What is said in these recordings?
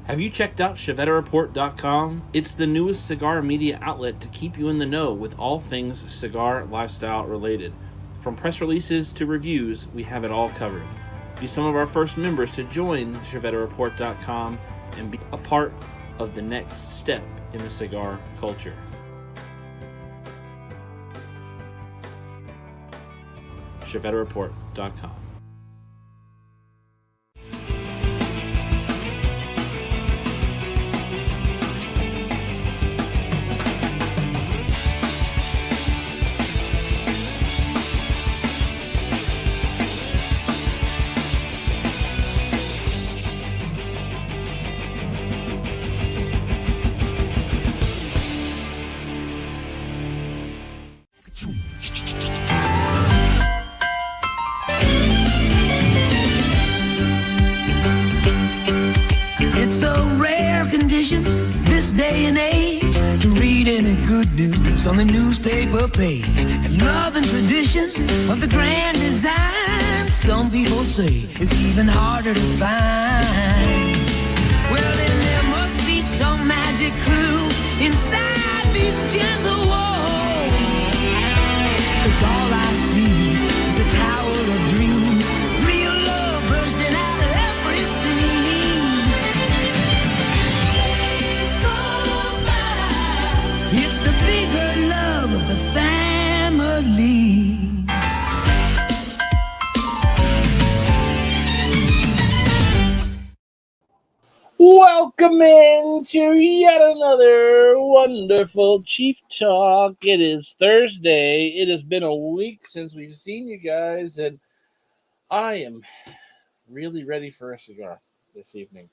Have you checked out ChevetteReport.com? It's the newest cigar media outlet to keep you in the know with all things cigar lifestyle related. From press releases to reviews, we have it all covered. Be some of our first members to join ChevetteReport.com and be a part of the next step in the cigar culture. ChevetteReport.com. It's a rare condition this day and age to read any good news on the newspaper page. And love and tradition of the grand design, some people say, is even harder to find. Well, then there must be some magic clue inside these gentle walls. 'Cause all I see is a tower of dreams, real love bursting out of every scene. It's the bigger love of the family. Welcome into yet another wonderful Chief Talk. It is Thursday. It has been a week since we've seen you guys, and I am really ready for a cigar this evening.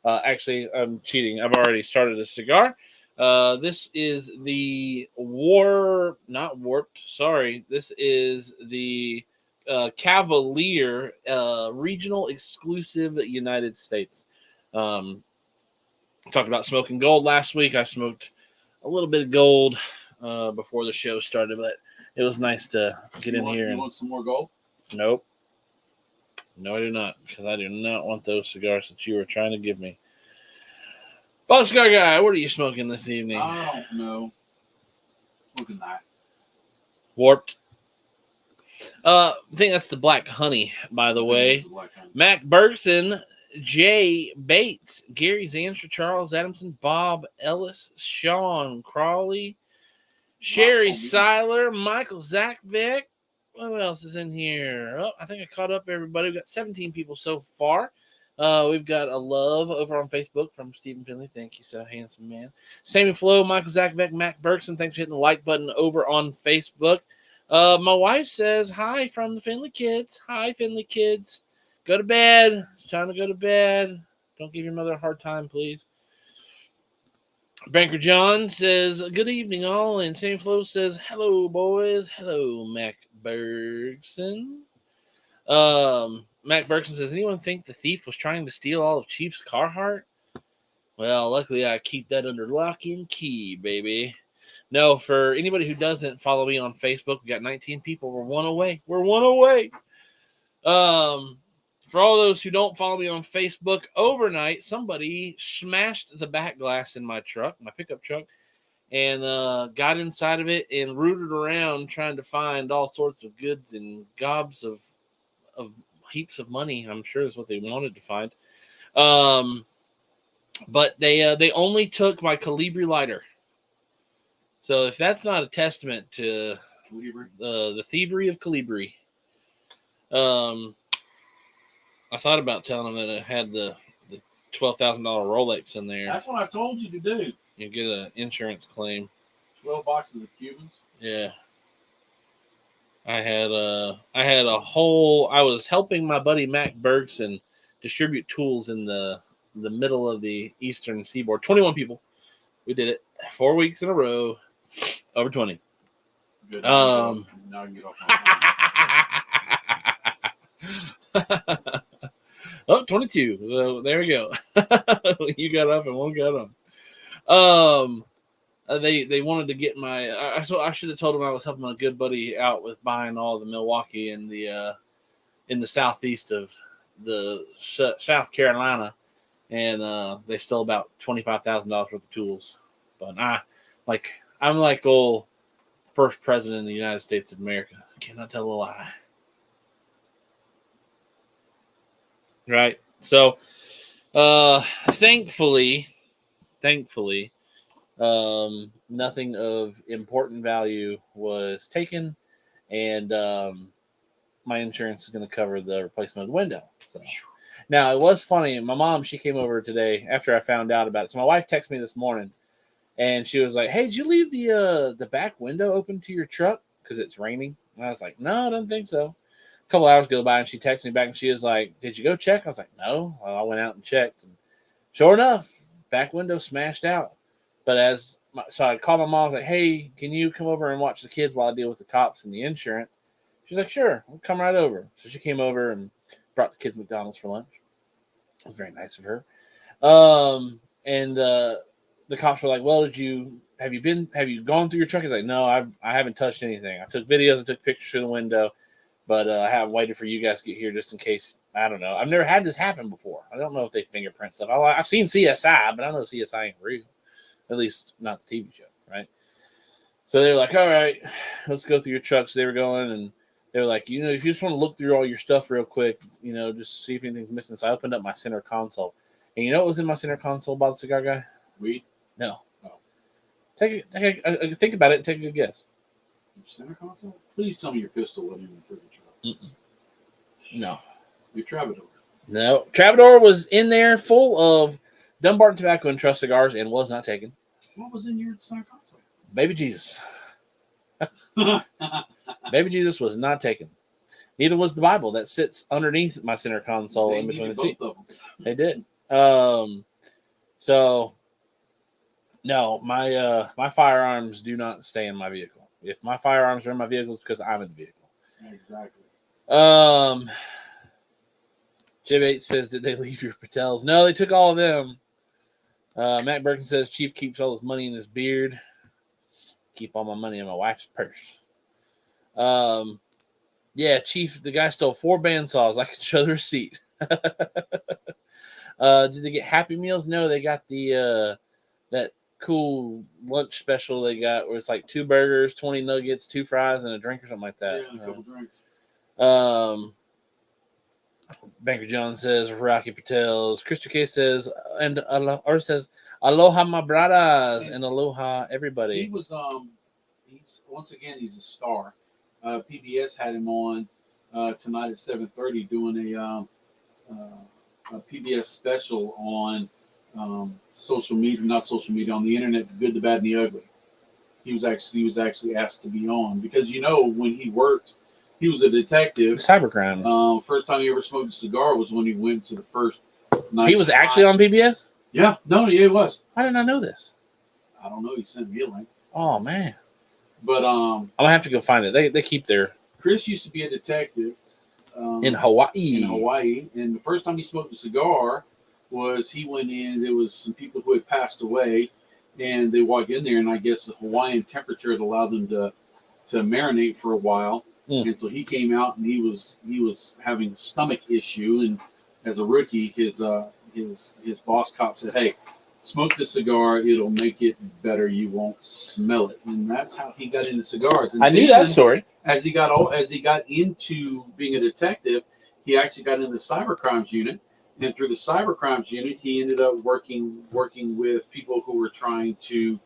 Actually, I'm cheating. I've already started a cigar. This is the This is the Cavalier regional exclusive United States. Talked about smoking gold last week. I smoked a little bit of gold before the show started, but it was nice to get in here. You want some more gold? Nope. No, I do not, because I do not want those cigars that you were trying to give me. Boss Cigar Guy, what are you smoking this evening? I don't know. Smoking that. Warped. I think that's the Black Honey, by the way. Mac Bergson, Jay Bates, Gary Zanstra, Charles Adamson, Bob Ellis, Sean Crawley, Sherry Seiler, Michael Zachvik. What else is in here? Oh, I think I caught up everybody. We've got 17 people so far. We've got a love over on Facebook from Stephen Finley. Thank you, so handsome man. Sammy Flo, Michael Zachvik, Mac Bergson. Thanks for hitting the like button over on Facebook. My wife says hi from the Finley kids. Hi, Finley kids. Go to bed. It's time to go to bed. Don't give your mother a hard time, please. Banker John says, good evening, all. And Sammy Flo says, hello, boys. Hello, Mac Bergson. Mac Bergson says, anyone think the thief was trying to steal all of Chief's Carhartt? Well, luckily I keep that under lock and key, baby. No, for anybody who doesn't follow me on Facebook, we got 19 people. We're one away. We're one away. For all those who don't follow me on Facebook, overnight, somebody smashed the back glass in my truck, my pickup truck, and got inside of it and rooted around trying to find all sorts of goods and gobs of heaps of money, I'm sure is what they wanted to find. But they only took my Calibri lighter. So if that's not a testament to the thievery of Calibri, I thought about telling them that I had the $12,000 Rolex in there. That's what I told you to do. You get an insurance claim. 12 boxes of Cubans. Yeah. I had a whole. I was helping my buddy Mac Bergson distribute tools in the middle of the Eastern Seaboard. 21 people. We did it 4 weeks in a row. Over 20. Good. Now I can get off my Oh, 22. So there we go. You got up and one got on. They wanted to get my. I should have told them I was helping a good buddy out with buying all the Milwaukee in the southeast of the South Carolina, and they stole about $25,000 worth of tools. But I'm like old first president of the United States of America. I cannot tell a lie. Right? So, thankfully, nothing of important value was taken, and my insurance is going to cover the replacement of the window. So now it was funny. My mom, she came over today after I found out about it. So my wife texted me this morning, and she was like, "Hey, did you leave the back window open to your truck because it's raining?" And I was like, "No, I don't think so." A couple hours go by, and she texted me back, and she was like, "Did you go check?" I was like, "No." Well, I went out and checked, and sure enough, back window smashed out. But so I called my mom. I was like, "Hey, can you come over and watch the kids while I deal with the cops and the insurance?" She's like, "Sure, I'll come right over." So she came over and brought the kids McDonald's for lunch. It was very nice of her. And the cops were like, "Well, have you gone through your truck?" He's like, "No, I haven't touched anything. I took videos, I took pictures through the window, but I haven't waited for you guys to get here just in case. I don't know. I've never had this happen before. I don't know if they fingerprint stuff. I've seen CSI, but I know CSI ain't real. At least not the TV show, right?" So they were like, "All right, let's go through your trucks." They were going, and they were like, "If you just want to look through all your stuff real quick, just see if anything's missing." So I opened up my center console, and you know what was in my center console by the cigar guy? Weed? No. Oh. Think about it and take a good guess. Your center console? Please tell me your pistol went in the truck. No. Your Travador? No. Travador was in there full of Dunbarton Tobacco and Trust cigars and was not taken. What was in your center console? Baby Jesus. Baby Jesus was not taken. Neither was the Bible that sits underneath my center console in between the seats. They did. So no, my firearms do not stay in my vehicle. If my firearms are in my vehicle, it's because I'm in the vehicle. Exactly. Jib8 says, "Did they leave your patels?" No, they took all of them. Matt Birkin says, "Chief keeps all his money in his beard. Keep all my money in my wife's purse." Yeah, Chief, the guy stole 4 bandsaws. I could show the receipt. Did they get Happy Meals? No, they got the that cool lunch special they got where it's like 2 burgers, 20 nuggets, 2 fries, and a drink or something like that. Yeah, and a couple drinks. Banker John says Rocky Patels. Crystal K says says aloha my brothers and aloha everybody. He was he's a star. PBS had him on tonight at 7:30 doing a PBS special on social media, not social media, on the internet, the good, the bad, and the ugly. He was actually asked to be on because when he worked, he was a detective. Cybercrime. First time he ever smoked a cigar was when he went to the first night. He was actually on PBS? Yeah, he was. Why didn't I know this? I don't know. He sent me a link. Oh man. But I'm gonna have to go find it. They keep their. Chris used to be a detective in Hawaii. And the first time he smoked a cigar was he went in. There was some people who had passed away, and they walked in there, and I guess the Hawaiian temperature had allowed them to marinate for a while. And so he came out, and he was having a stomach issue, and as a rookie, his boss cop said, "Hey, smoke the cigar; it'll make it better. You won't smell it." And that's how he got into cigars. And I knew that story. As he got into being a detective, he actually got into the cybercrimes unit, and through the cybercrimes unit, he ended up working with people who were trying to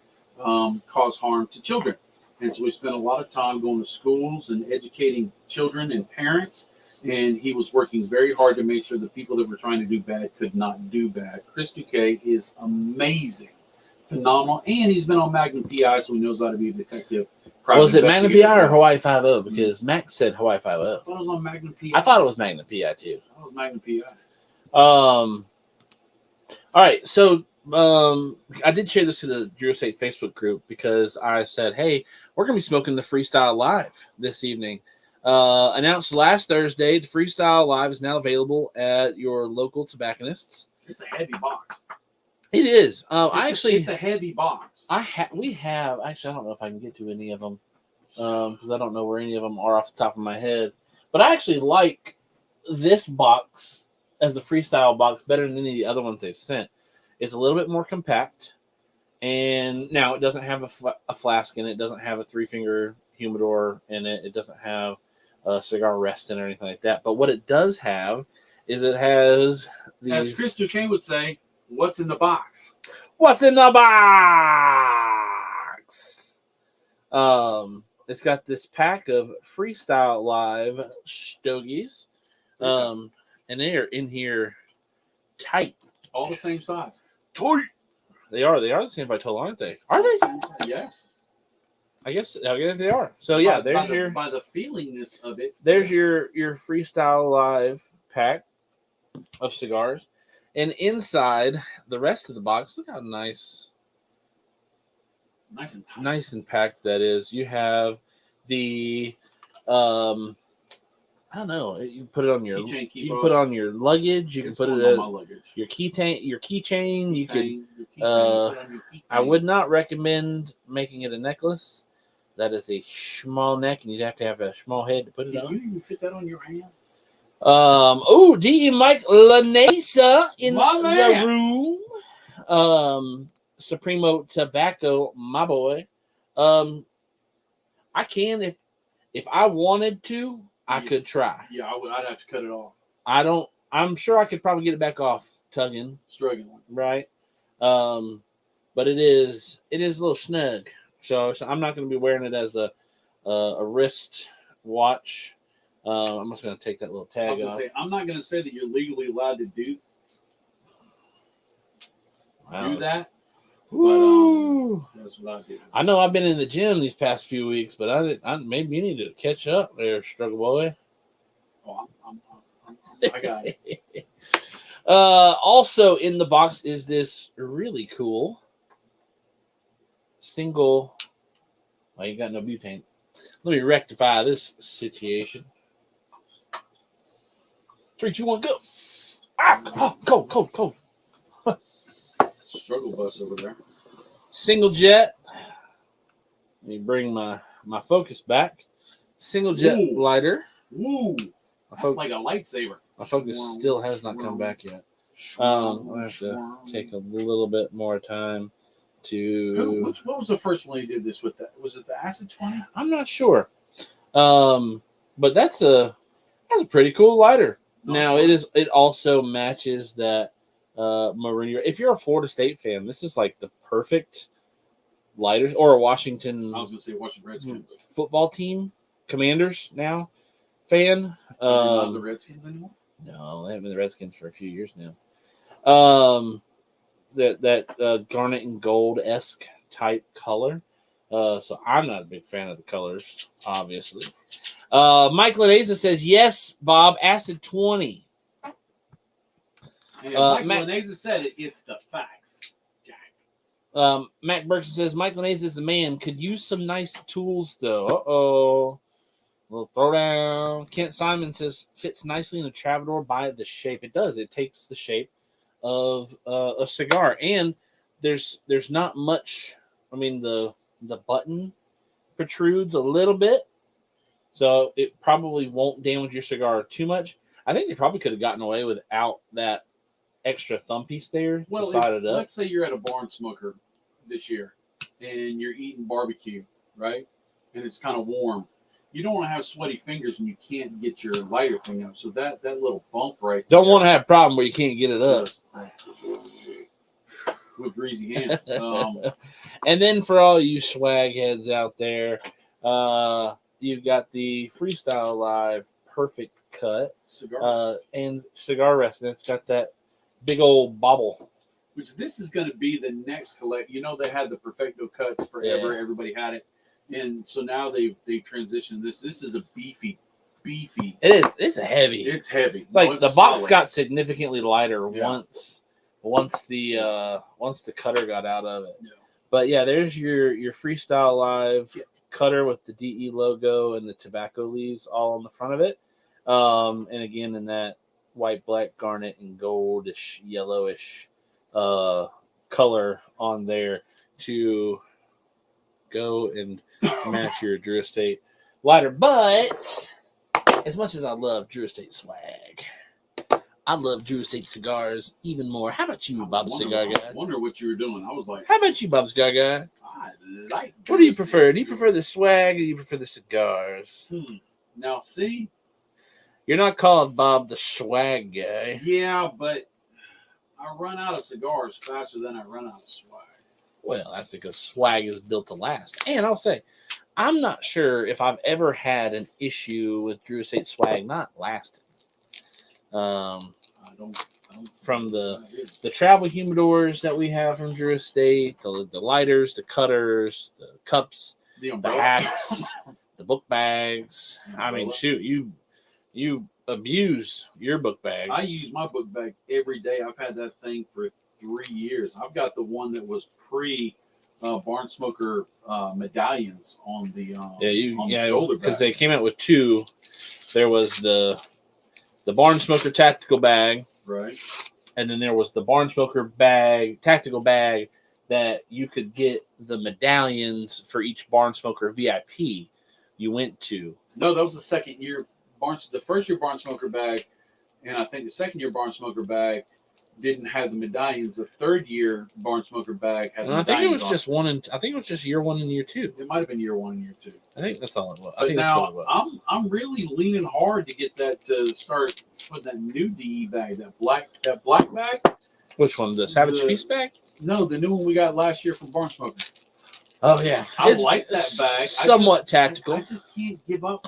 cause harm to children. And so we spent a lot of time going to schools and educating children and parents. And he was working very hard to make sure the people that were trying to do bad could not do bad. Chris Duque is amazing, phenomenal, and he's been on Magnum PI, so he knows how to be a detective. Was it Magnum PI or Hawaii 5.0? Because Max said Hawaii 5.0. I thought it was on Magnum PI. I thought it was Magnum PI too. I thought it was Magnum PI. All right, so I did share this to the Drew State Facebook group because I said, "Hey, we're gonna be smoking the Freestyle Live this evening." Announced last Thursday, the Freestyle Live is now available at your local tobacconists. It's a heavy box. It is. It's a heavy box. We have actually. I don't know if I can get to any of them because I don't know where any of them are off the top of my head. But I actually like this box as a freestyle box better than any of the other ones they've sent. It's a little bit more compact, and now it doesn't have a flask in it. It doesn't have a 3-finger humidor in it. It doesn't have a cigar rest in it or anything like that. But what it does have is it has these. As Chris Duquesne would say, "What's in the box?" What's in the box? It's got this pack of Freestyle Live stogies, and they are in here tight. All the same size. Tight. They are the same by total, aren't they? Are they? Yes. I guess they are. So yeah, there's by the feelingness of it. There's your Freestyle Live pack of cigars, and inside the rest of the box, look how nice and tight. Nice and packed that is. You have the I don't know. You can put it on your keychain. You can put it on your luggage. You can put it on my luggage. Your keychain. You could. Your I would not recommend making it a necklace. That is a small neck, and you'd have to have a small head to put it on. Can you even fit that on your hand? D.E. Mike Lanesa in My the man. room. Supremo Tobacco, my boy. I can if I wanted to, I could try. Yeah, I'd have to cut it off. I'm sure I could probably get it back off tugging. Struggling. Right. But it is a little snug. So I'm not going to be wearing it as a wrist watch. I'm just going to take that little tag off. I'm not going to say that you're legally allowed to do that. But, that's what I do. I know I've been in the gym these past few weeks, but I maybe you need to catch up there, Struggle Boy. Oh, I got it. Also in the box is this really cool single. Well, you got no butane. Let me rectify this situation. 3, 2, 1, go! Cold. Struggle bus over there. Single jet. Let me bring my focus back. Single jet lighter. Woo! That's like a lightsaber. My focus still has not come back yet. I have to take a little bit more time to. What was the first one you did this with? Was it the Acid 20? I'm not sure. But that's a pretty cool lighter. Now it also matches that Maroon. If you're a Florida State fan, this is like the perfect lighter, or a Washington. I was going to say Washington Redskins football team, Commanders now fan. Not the Redskins anymore. No, they haven't been the Redskins for a few years now. That garnet and gold-esque type color. So I'm not a big fan of the colors, obviously. Mike Laneza says, yes, Bob, Acid 20. And Mike Laneza said it, it's the facts, Jack. Matt Burke says, Mike Laneza is the man. Could use some nice tools, though. Uh-oh. Little throwdown. Kent Simon says, fits nicely in a Travador by the shape. It does. It takes the shape of a cigar. And there's not much. I mean, the button protrudes a little bit. So it probably won't damage your cigar too much. I think they probably could have gotten away without that extra thumb piece there to side it up. Let's say you're at a barn smoker this year and you're eating barbecue, right? And it's kind of warm. You don't want to have sweaty fingers and you can't get your lighter thing up. So that little bump right there. Don't want to have a problem where you can't get it up. With greasy hands. And then for all you swag heads out there, you've got the Freestyle Live Perfect Cut and cigar rest. And it's got that big old bobble. Which this is going to be the next collect. You know, they had the Perfecto cuts forever. Yeah. Everybody had it. And so now they've transitioned this. This is a beefy. It is. It's a heavy. It's heavy. It's like the box got significantly lighter once the cutter got out of it. Yeah. But yeah, there's your Freestyle Live cutter with the DE logo and the tobacco leaves all on the front of it. And again, in that white, black, garnet, and goldish, yellowish color on there to go and match your Drew Estate lighter. But as much as I love Drew Estate swag, I love Drew Estate cigars even more. How about you, Bob Cigar Guy? I wonder what you were doing. I was like, How about you, Bob Cigar Guy? I like. What do you prefer? Do you prefer the swag or do you prefer the cigars? Now, see, you're not called Bob the Swag Guy. Yeah, but I run out of cigars faster than I run out of swag. Well, that's because swag is built to last. And I'll say, I'm not sure if I've ever had an issue with Drew Estate swag not lasting. I don't from the travel humidors that we have from Drew Estate, the lighters, the cutters, the cups, the hats, the book bags. I mean, shoot, you abuse your book bag. I use my book bag every day. I've had that thing for 3 years. I've got the one that was pre Barn Smoker medallions on the shoulder bag, because they came out with two. There was the Barn Smoker tactical bag, right, and then there was the Barn Smoker tactical bag that you could get the medallions for each Barn Smoker VIP you went to. No, that was the second year. The first year Barn Smoker bag, and I think the second year Barn Smoker bag didn't have the medallions. The third year Barn Smoker bag had the medallions. I think it was just one, and I think it was just year 1 and year 2. It might have been year 1 and year 2. I think that's all it was. But now I'm really leaning hard to get that to start putting that new DE bag, that black bag. Which one? The Savage Feast bag? No, the new one we got last year from Barn Smoker. Oh yeah, I like that bag. Somewhat tactical. I just can't give up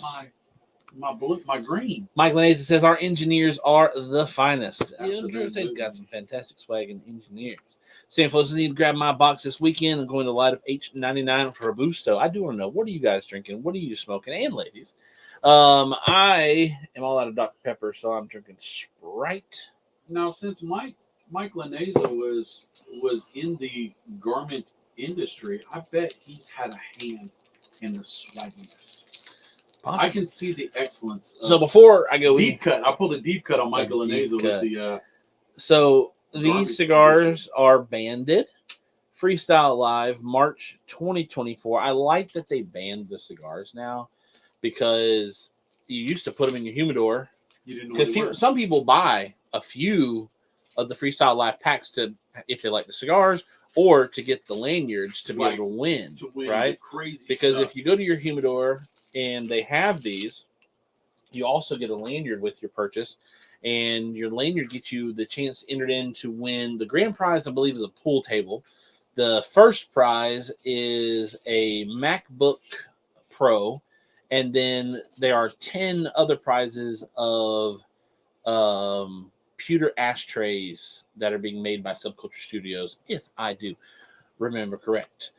my blue, my green. Mike Lanese says our engineers are the finest. Absolutely. They've got some fantastic swag and engineers. Sam folks, I need to grab my box this weekend. I'm going to light up H99 for Robusto. I do want to know, what are you guys drinking? What are you smoking? And ladies, I am all out of Dr. Pepper, so I'm drinking Sprite. Now, since Mike Lanese was in the garment industry, I bet he's had a hand in the swagginess. I can see the excellence. So before I go deep cut, I pulled a deep cut on Michael Lanese with the. So these cigars are banded. Freestyle Live, March 2024. I like that they banned the cigars now, because you used to put them in your humidor. Because some people buy a few of the Freestyle Live packs if they like the cigars, or to get the lanyards to be able to win right? Because if you go to your humidor and they have these, you also get a lanyard with your purchase, and your lanyard gets you the chance entered in to win. The grand prize, I believe, is a pool table. The first prize is a MacBook Pro, and then there are 10 other prizes of pewter ashtrays that are being made by Subculture Studios, if I do remember correct.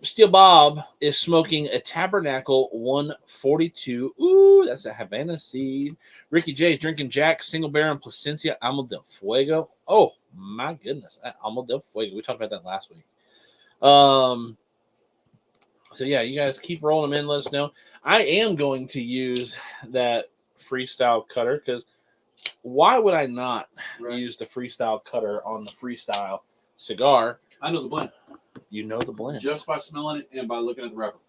Steel Bob is smoking a Tabernacle 142. Ooh, that's a Havana seed. Ricky J is drinking Jack Single Barrel Placencia Amo del Fuego. Oh my goodness, Amo del Fuego. We talked about that last week. So yeah, you guys keep rolling them in. Let us know. I am going to use that freestyle cutter, because why would I not use the freestyle cutter on the freestyle cigar? I know the blend. You know the blend just by smelling it and by looking at the wrapper.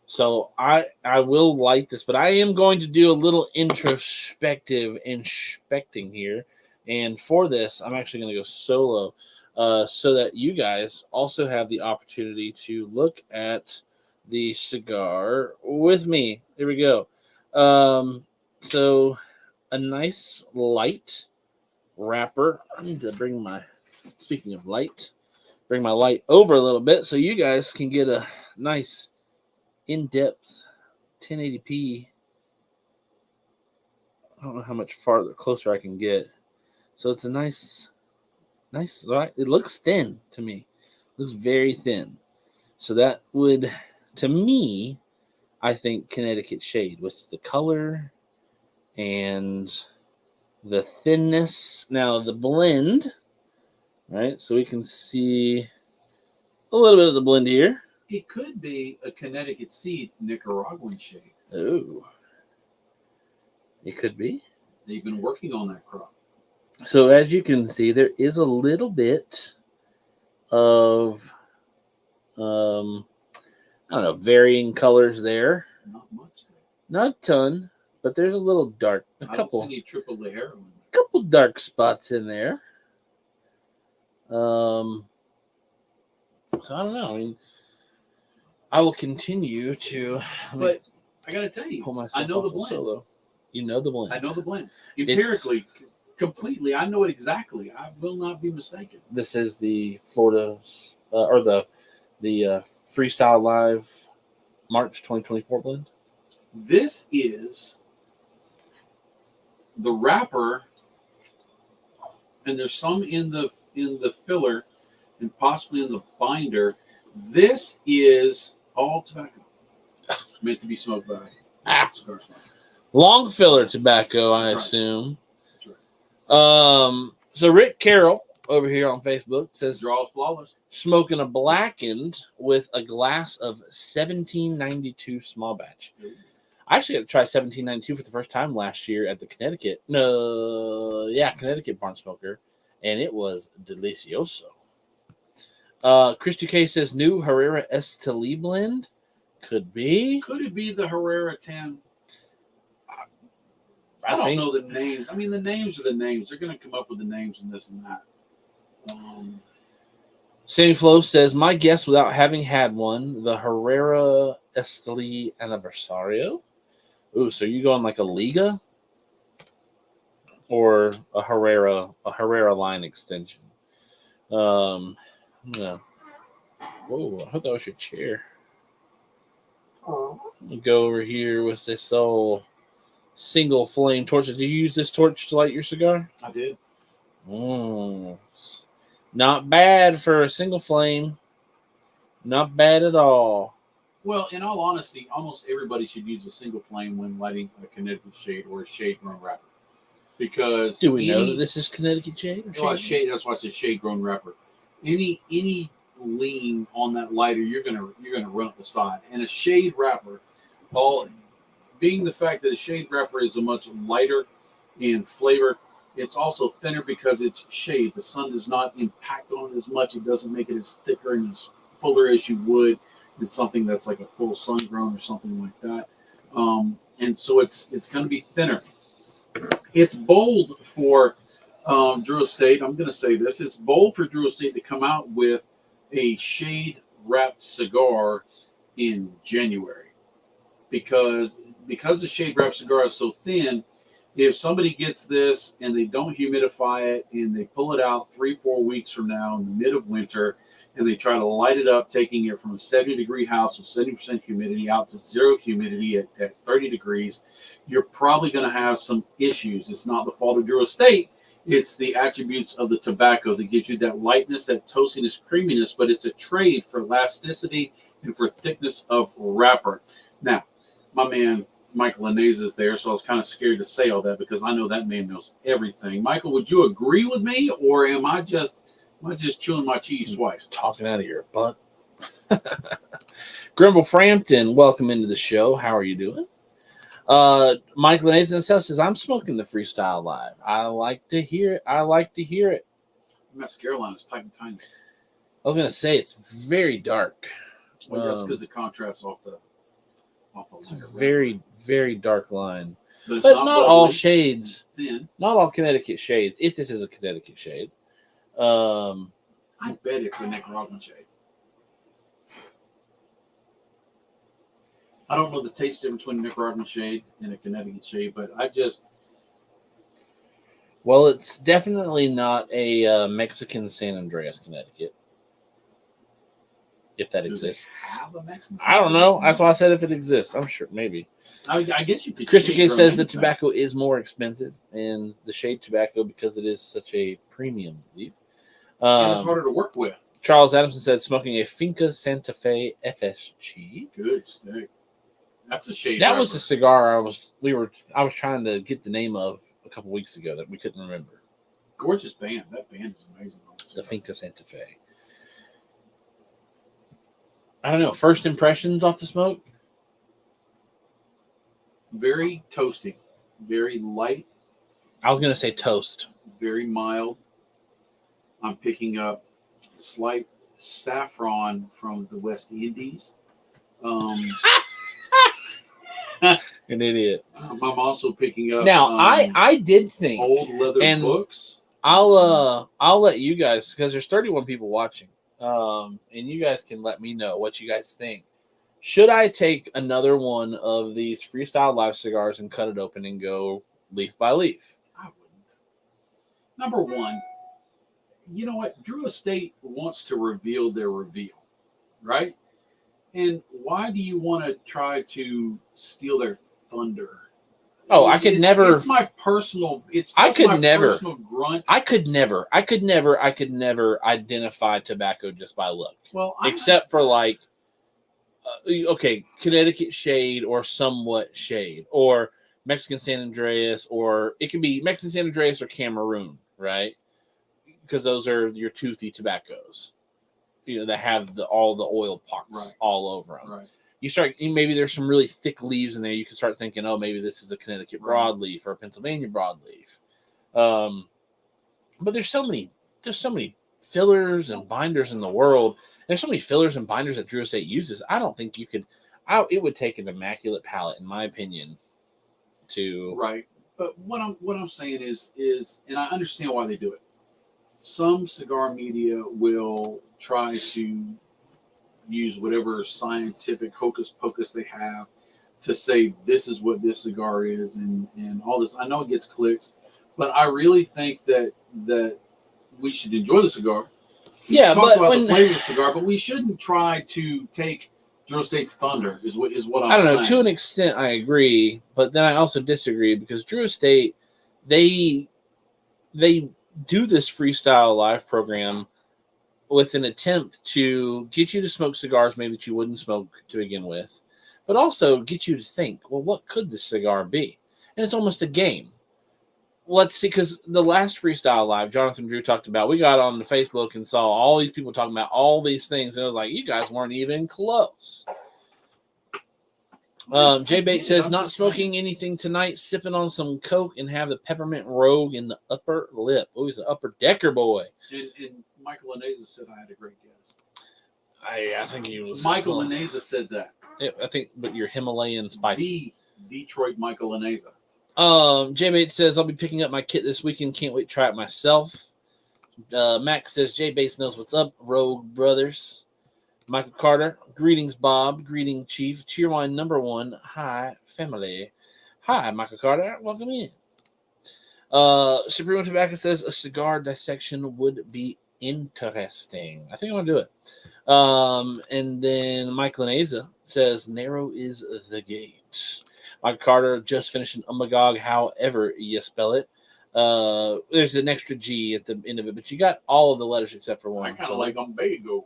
So I will light this, but I am going to do a little introspective inspecting here, and for this, I'm actually going to go solo, so that you guys also have the opportunity to look at the cigar with me. Here we go. So a nice light wrapper. I need to bring my, speaking of light, bring my light over a little bit so you guys can get a nice in-depth 1080p. I don't know how much closer I can get. So it's a nice, right? It looks thin to me. It looks very thin. So that would, to me, I think Connecticut shade with the color and the thinness. Now the blend, right? So we can see a little bit of the blend here. It could be a Connecticut seed Nicaraguan shade. Oh, it could be. They've been working on that crop. So as you can see, there is a little bit of, I don't know, varying colors there. Not much there. Not a ton, but there's a little dark. A couple. I don't see any triple the heroin. couple dark spots in there. So I don't know. I mean, I will continue to. But I got to tell you, pull myself I know the off of blend. solo. You know the blend. I know the blend. Empirically, completely. I know it exactly. I will not be mistaken. This is the Florida or the Freestyle Live March 2024 blend. This is the wrapper, and there's some in the filler, and possibly in the binder. This is all tobacco, meant to be smoked by cigar smoker. Long filler tobacco, I That's right. assume. That's right. So Rick Carroll over here on Facebook says Draws flawless. smoking a blackened with a glass of 1792 small batch. I actually got to try 1792 for the first time last year at the Connecticut Barn Smoker, and it was delicioso. Christy K says new Herrera Esteli blend. Could be. Could it be the Herrera 10? I don't know the names. I mean, the names are the names. They're going to come up with the names and this and that. Sammy Flo says, my guess without having had one, the Herrera Esteli Aniversario. Ooh, so you going like a Liga or a Herrera line extension? Yeah. Whoa, I hope that was your chair. Let me go over here with this old single flame torch. Did you use this torch to light your cigar? I did. Not bad for a single flame. Not bad at all. Well, in all honesty, almost everybody should use a single flame when lighting a Connecticut shade or a shade grown wrapper. Because do we know that this is Connecticut shade? Or shade? That's why I said shade grown wrapper. Any lean on that lighter, you're gonna run up the side. And a shade wrapper, being the fact that a shade wrapper is a much lighter in flavor, it's also thinner because it's shade. The sun does not impact on it as much. It doesn't make it as thicker and as fuller as you would in something that's like a full sun grown or something like that. And so it's going to be thinner. It's bold for Drew Estate. I'm going to say this. It's bold for Drew Estate to come out with a shade wrapped cigar in January because the shade wrapped cigar is so thin. If somebody gets this and they don't humidify it and they pull it out 3-4 weeks from now in the mid of winter and they try to light it up, taking it from a 70-degree house with 70% humidity out to zero humidity at 30 degrees, you're probably going to have some issues. It's not the fault of Drew Estate. It's the attributes of the tobacco that gives you that lightness, that toastiness, creaminess, but it's a trade for elasticity and for thickness of wrapper. Now, my man Michael Inez is there, so I was kind of scared to say all that because I know that man knows everything. Michael, would you agree with me, or am I just chewing my cheese twice? Talking out of your butt. Grimble Frampton, welcome into the show. How are you doing? Michael Inez says, I'm smoking the Freestyle Live. I like to hear it. Mascara line is tight and tiny. I was going to say, it's very dark. Well, that's because it contrasts off the very, very dark line. But not all shades. Thin. Not all Connecticut shades. If this is a Connecticut shade. I bet it's a Nicaraguan shade. I don't know the taste difference between a Nicaraguan shade and a Connecticut shade, but well, it's definitely not a Mexican San Andreas, Connecticut. If that exists. I don't know. That's why I said if it exists. I'm sure. Maybe. I guess you could. Christian K says the tobacco is more expensive, and the shade tobacco, because it is such a premium leaf. And it's harder to work with. Charles Adamson said smoking a Finca Santa Fe FSG. Good stick. That's a shade. That was the cigar I was trying to get the name of a couple weeks ago that we couldn't remember. Gorgeous band. That band is amazing. The Finca Santa Fe. I don't know. First impressions off the smoke? Very toasty. Very light. I was going to say toast. Very mild. I'm picking up slight saffron from the West Indies. An idiot. I'm also picking up Now, I did think old leather and books. I'll let you guys, because there's 31 people watching, and you guys can let me know what you guys think. Should I take another one of these Freestyle Live cigars and cut it open and go leaf by leaf? I wouldn't. Number one, you know what? Drew Estate wants to reveal their reveal, right? And why do you want to try to steal their thunder? Oh, I could never. It's my personal. It's I just could my never. personal grunt. I could never identify tobacco just by look. Well, except for like, okay, Connecticut shade or somewhat shade, or Mexican San Andreas, or it could be Mexican San Andreas or Cameroon, right? Because those are your toothy tobaccos, that have all the oil pockets all over them. Right. You start, maybe there's some really thick leaves in there. You can start thinking, oh, maybe this is a Connecticut broadleaf or a Pennsylvania broadleaf. But there's so many fillers and binders in the world. There's so many fillers and binders that Drew Estate uses. I don't think you could. It would take an immaculate palate, in my opinion, to right. But what I'm saying is, and I understand why they do it. Some cigar media will try to use whatever scientific hocus pocus they have to say this is what this cigar is and all this. I know it gets clicks, but I really think that we should enjoy the cigar. Yeah, talk about the flavor of the cigar, but we shouldn't try to take Drew Estate's thunder. Is what I'm saying. I don't know. To an extent, I agree, but then I also disagree because Drew Estate, they do this Freestyle Live program with an attempt to get you to smoke cigars maybe that you wouldn't smoke to begin with, but also get you to think, well, what could this cigar be? And it's almost a game. Let's see, because the last Freestyle Live, Jonathan Drew talked about, we got on the Facebook and saw all these people talking about all these things, and I was like, you guys weren't even close. Jay Bates says, not smoking anything tonight, sipping on some Coke and have the peppermint rogue in the upper lip. Oh, he's an upper decker boy. And Michael Laneza said I had a great guess. I think he was. Michael Laneza said that. Yeah, I think, but your Himalayan spice. The Detroit Michael Laneza. Jay Bates says, I'll be picking up my kit this weekend. Can't wait to try it myself. Max says, Jay Bates knows what's up. Rogue Brothers. Michael Carter, greetings, Bob. Greeting, Chief. Cheerwine number 1. Hi, family. Hi, Michael Carter. Welcome in. Supremo Tobacco says a cigar dissection would be interesting. I think I'm going to do it. And then Mike Laneza says, narrow is the gate. Michael Carter just finished an Umbagog, however you spell it. There's an extra G at the end of it, but you got all of the letters except for one. I kind of like Umbago.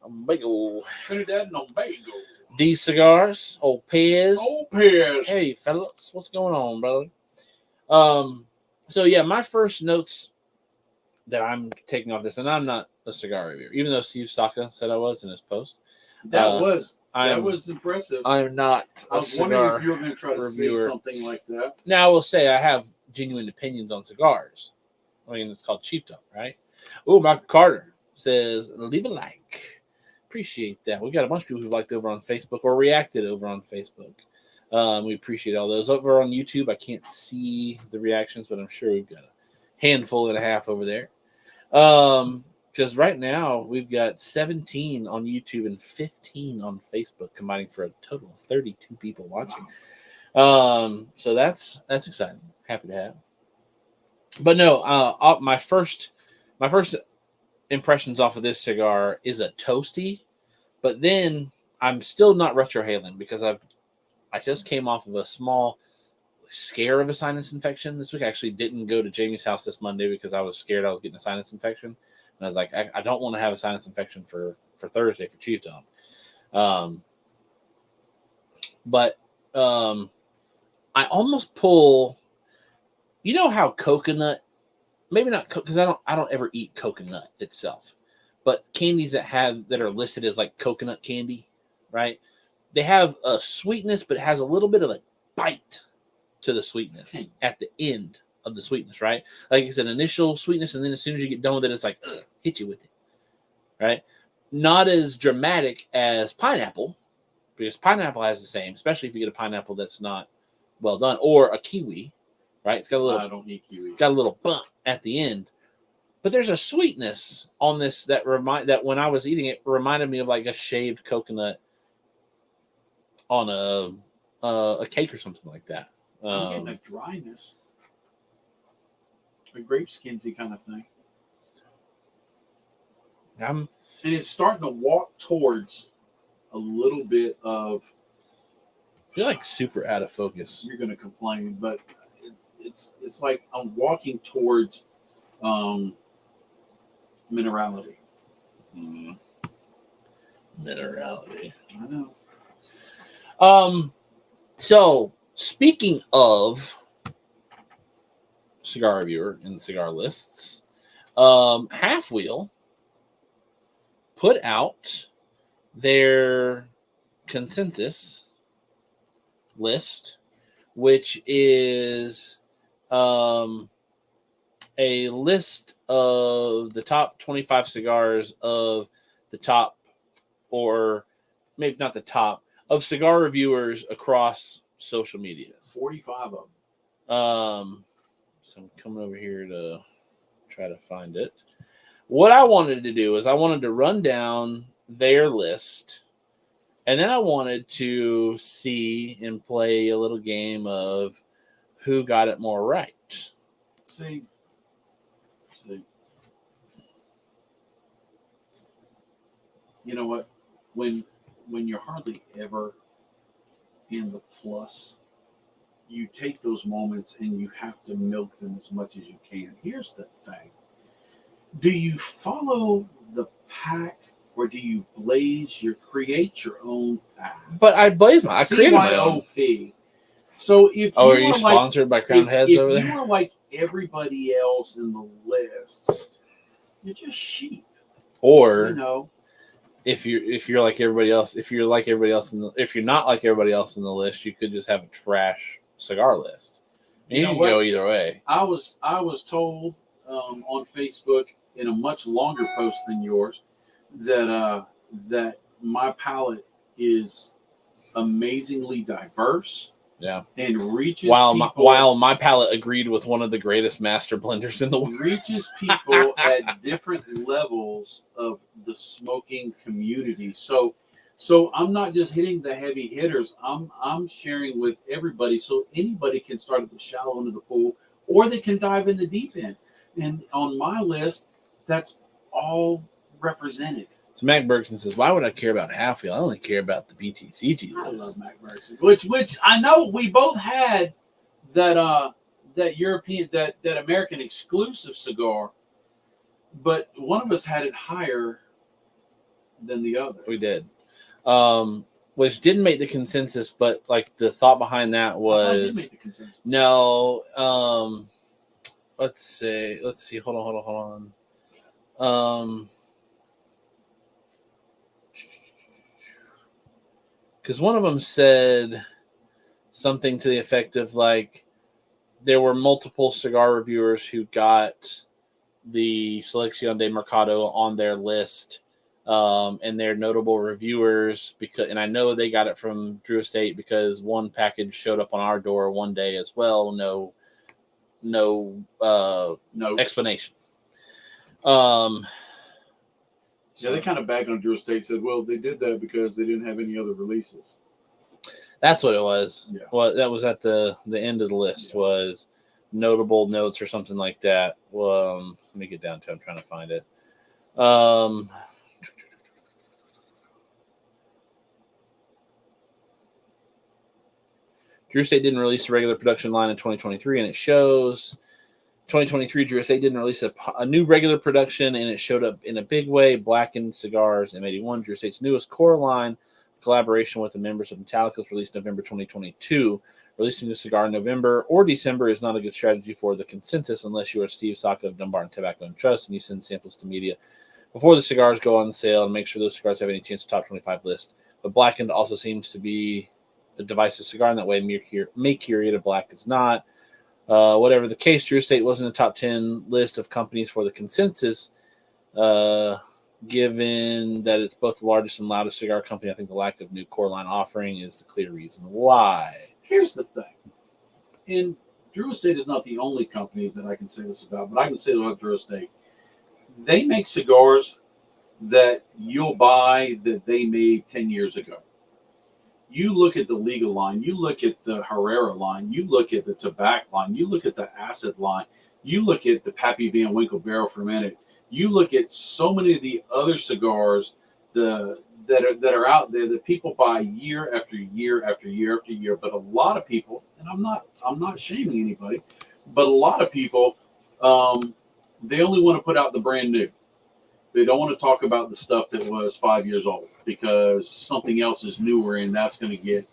Umbago. Trinidad and Umbago. These cigars, old Pez. Old Pez. Hey, fellas, what's going on, brother? So yeah, my first notes that I'm taking off this, and I'm not a cigar reviewer, even though Steve Saka said I was in his post. That was impressive. I'm not. I was wondering if you were going to try to say something like that. Now I will say I have genuine opinions on cigars. I mean, it's called Chief Talk, right? Oh, Michael Carter says, leave a like. Appreciate that. We got a bunch of people who liked over on Facebook or reacted over on Facebook. We appreciate all those. Over on YouTube, I can't see the reactions, but I'm sure we've got a handful and a half over there. Because right now we've got 17 on YouTube and 15 on Facebook, combining for a total of 32 people watching. So that's exciting. Happy to have. But no, my first impressions off of this cigar is a toasty, but then I'm still not retrohaling because I just came off of a small scare of a sinus infection this week. I actually didn't go to Jamie's house this Monday because I was scared I was getting a sinus infection, and I was like, I don't want to have a sinus infection for Thursday for Chief Talk. But I almost pull. You know how coconut. Maybe not because I don't ever eat coconut itself, but candies that are listed as like coconut candy, right? They have a sweetness, but it has a little bit of a bite to the sweetness at the end of the sweetness, right? Like it's an initial sweetness, and then as soon as you get done with it, it's like hit you with it, right? Not as dramatic as pineapple, because pineapple has the same, especially if you get a pineapple that's not well done, or a kiwi, right? It's got a little I don't eat kiwi. got a little bump at the end. But there's a sweetness on this that when I was eating it reminded me of like a shaved coconut on a cake or something like that. I'm getting a dryness, a grape skinsy kind of thing, I'm and it's starting to walk towards a little bit of. you're like super out of focus. You're going to complain, but it's like I'm walking towards minerality. Minerality. I know. So speaking of cigar reviewer and cigar lists, Half Wheel put out their consensus list, which is a list of the top 25 cigars of the top, or maybe not the top, of cigar reviewers across social medias. 45 of them. So I'm coming over here to try to find it. What I wanted to do is I wanted to run down their list, and then I wanted to see and play a little game of who got it more right. See. You know what? When you're hardly ever in the plus, you take those moments and you have to milk them as much as you can. Here's the thing. Do you follow the pack, or do you create your own path? But I blaze my. I created my own. CYOP. So if Oh, you are you are sponsored by Crown Heads over if there? you are like everybody else in the lists, you're just sheep. Or You know, if you're like everybody else, if you're not like everybody else in the list, you could just have a trash cigar list. And you can go either way. I was told on Facebook in a much longer post than yours that that my palate is amazingly diverse. Yeah, and reaches while people, my palate agreed with one of the greatest master blenders in the world. Reaches people at different levels of the smoking community. So I'm not just hitting the heavy hitters. I'm sharing with everybody, so anybody can start at the shallow end of the pool, or they can dive in the deep end. And on my list, that's all represented. So Mac Bergson says, "Why would I care about Half Wheel? I only care about the BTCG list." I love Mac Bergson, which I know we both had that European that American exclusive cigar, but one of us had it higher than the other. We did, which didn't make the consensus, but like the thought behind that was I thought it did make the consensus. No. Let's see. Hold on. Because one of them said something to the effect of like there were multiple cigar reviewers who got the Selección de Mercado on their list, and they're notable reviewers and I know they got it from Drew Estate because one package showed up on our door one day as well. No explanation. Yeah, they kind of bagged on Drew Estate. Said, well, they did that because they didn't have any other releases. That's what it was. Yeah. Well, that was at the end of the list was notable notes or something like that. Well, let me get down to it. I'm trying to find it. Drew Estate didn't release a regular production line in 2023, and it shows 2023 Drew Estate didn't release a new regular production, and it showed up in a big way. Blackened Cigars M81, Drew Estate's newest core line, collaboration with the members of Metallica, was released November 2022. Releasing a cigar in November or December is not a good strategy for the consensus unless you are Steve Saka of Dunbar and Tobacco and Trust and you send samples to media before the cigars go on sale and make sure those cigars have any chance to top 25 list. But Blackened also seems to be a divisive cigar in that way. Mercuriata Black is not. Whatever the case, Drew Estate was in the top 10 list of companies for the consensus. Given that it's both the largest and loudest cigar company, I think the lack of new core line offering is the clear reason why. Here's the thing. and Drew Estate is not the only company that I can say this about, but I can say about Drew Estate. They make cigars that you'll buy that they made 10 years ago. You look at the Liga line, you look at the Herrera line, you look at the Tobacco line, you look at the Acid line, you look at the Pappy Van Winkle Barrel Fermented, you look at so many of the other cigars that are out there that people buy year after year after year after year. But a lot of people, and I'm not shaming anybody, but a lot of people, they only want to put out the brand new. They don't want to talk about the stuff that was 5 years old because something else is newer and that's going to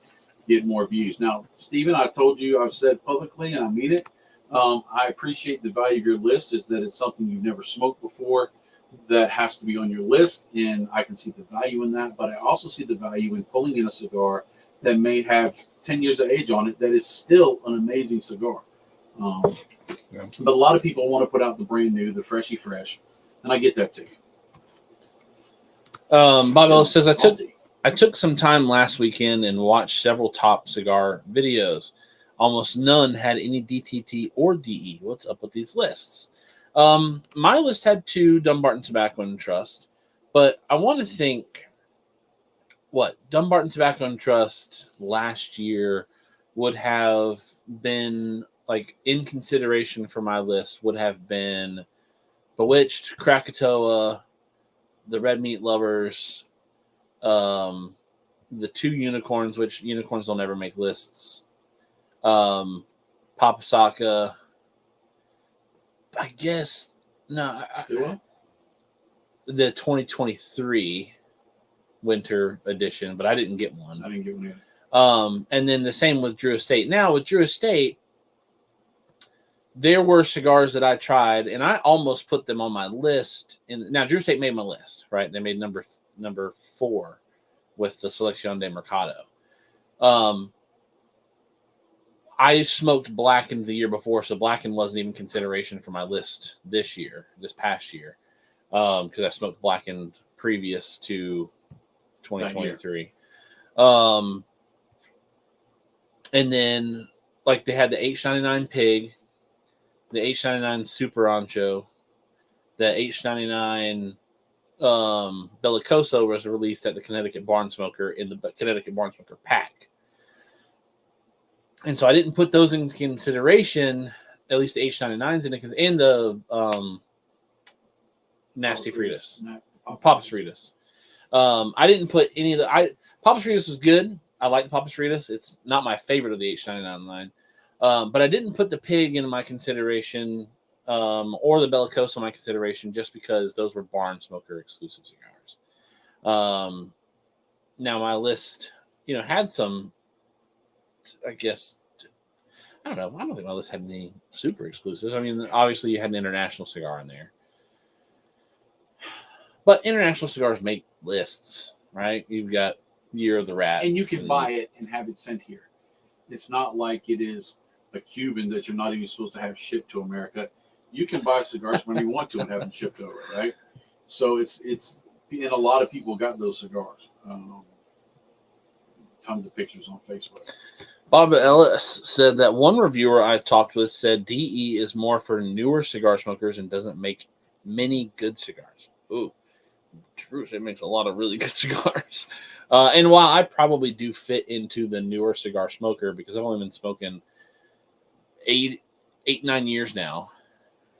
get more views. Now, Stephen, I've told you, I've said publicly, and I mean it. I appreciate the value of your list is that it's something you've never smoked before that has to be on your list, and I can see the value in that. But I also see the value in pulling in a cigar that may have 10 years of age on it that is still an amazing cigar. But a lot of people want to put out the brand new, the freshy fresh, and I get that too. Bob Ellis says, I took some time last weekend and watched several top cigar videos. Almost none had any DTT or DE. What's up with these lists? My list had 2, Dumbarton Tobacco and Trust, but I want to think what Dumbarton Tobacco and Trust last year would have been like in consideration for my list would have been Bewitched, Krakatoa, the Red Meat Lovers, the 2 unicorns, which unicorns will never make lists. Papasaka. I guess no. The 2023 winter edition, but I didn't get one. I didn't get one either. And then the same with Drew Estate. Now with Drew Estate, there were cigars that I tried, and I almost put them on my list. And now Drew Estate made my list, right? They made number 4 with the Selección de Mercado. I smoked Blackened the year before, so Blackened wasn't even consideration for my list this past year, because I smoked Blackened previous to 2023. And then, like, they had the H99 Pig, the H99 Super Ancho, the H99 Bellicoso was released at the Connecticut Barn Smoker in the Connecticut Barn Smoker pack. And so I didn't put those in consideration, at least the H99s, and the Nasty Fritas. Papas Fritas. I didn't put any of the... Papas Fritas was good. I like the Papas Fritas. It's not my favorite of the H99 line. But I didn't put the Pig in my consideration or the Bellicoso in my consideration just because those were Barn Smoker exclusive cigars. Now my list, had some... I guess, I don't know. I don't think my list had any super exclusives. I mean, obviously you had an international cigar in there. But international cigars make lists, right? You've got Year of the Rat. And you can buy it and have it sent here. It's not like it is a Cuban that you're not even supposed to have shipped to America. You can buy cigars when you want to and have them shipped over, right? So it's and a lot of people got those cigars. Tons of pictures on Facebook. Bob Ellis said that one reviewer I talked with said DE is more for newer cigar smokers and doesn't make many good cigars. Ooh, true. It makes a lot of really good cigars. And while I probably do fit into the newer cigar smoker because I've only been smoking 9 years now.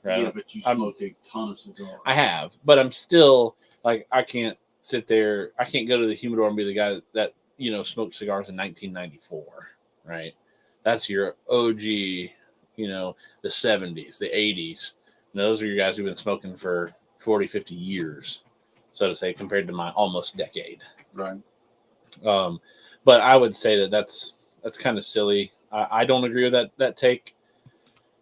Right? Yeah, but you smoked a ton of cigars. I have, but I'm still like I can't sit there. I can't go to the humidor and be the guy that smoked cigars in 1994. Right, that's your OG. The 70s, the 80s. Those are your guys who've been smoking for 40, 50 years, so to say, compared to my almost decade. Right. But I would say that's kind of silly. I don't agree with that take.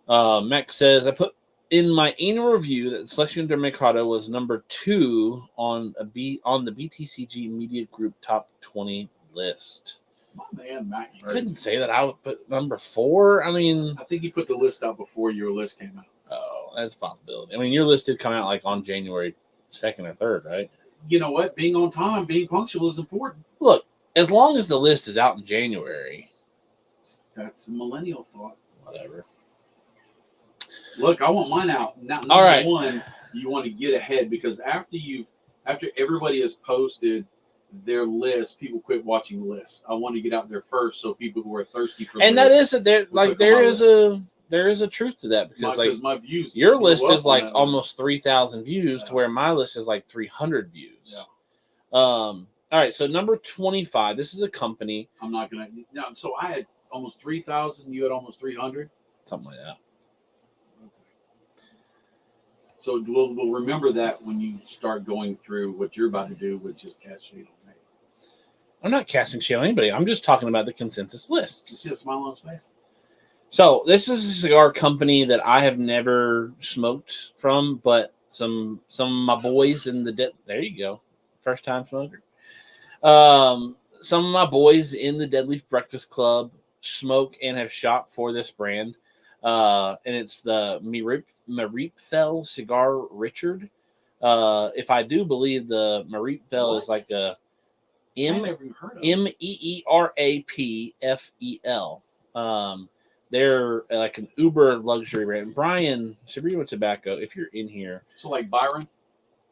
Max says I put in my annual review that Selección de Mercado was number 2 on the BTCG Media Group Top 20 list. My man, Mac. I didn't say that I would put number 4. I mean, I think he put the list out before your list came out. Oh, that's a possibility. I mean, your list did come out like on January 2nd or 3rd, right? You know what? Being on time, being punctual is important. Look, as long as the list is out in January. That's a millennial thought. Whatever. Look, I want mine out. Now, All right. one, you want to get ahead because after everybody has posted their list, people quit watching lists. I want to get out there first, so people who are thirsty for And that is there is a truth to that because my views. Your list is like that almost 3,000 views to where my list is like 300 views. Yeah. All right, so number 25. This is a company. I'm not gonna. No, so I had almost 3,000. You had almost 300. Something like that. So we'll remember that when you start going through what you're about to do, which is cast shade on me. I'm not casting shade on anybody. I'm just talking about the consensus lists. You see a smile on his face. So this is a cigar company that I have never smoked from, but some of my boys in the there you go, first time smoker. Some of my boys in the Dead Leaf Breakfast Club smoke and have shot for this brand, and it's the Mereepfell Cigar Richard. If I do believe the Mereepfell is like a Meerapfel. They're like an uber luxury brand. Brian, Supremo Tobacco, if you're in here. So like Byron?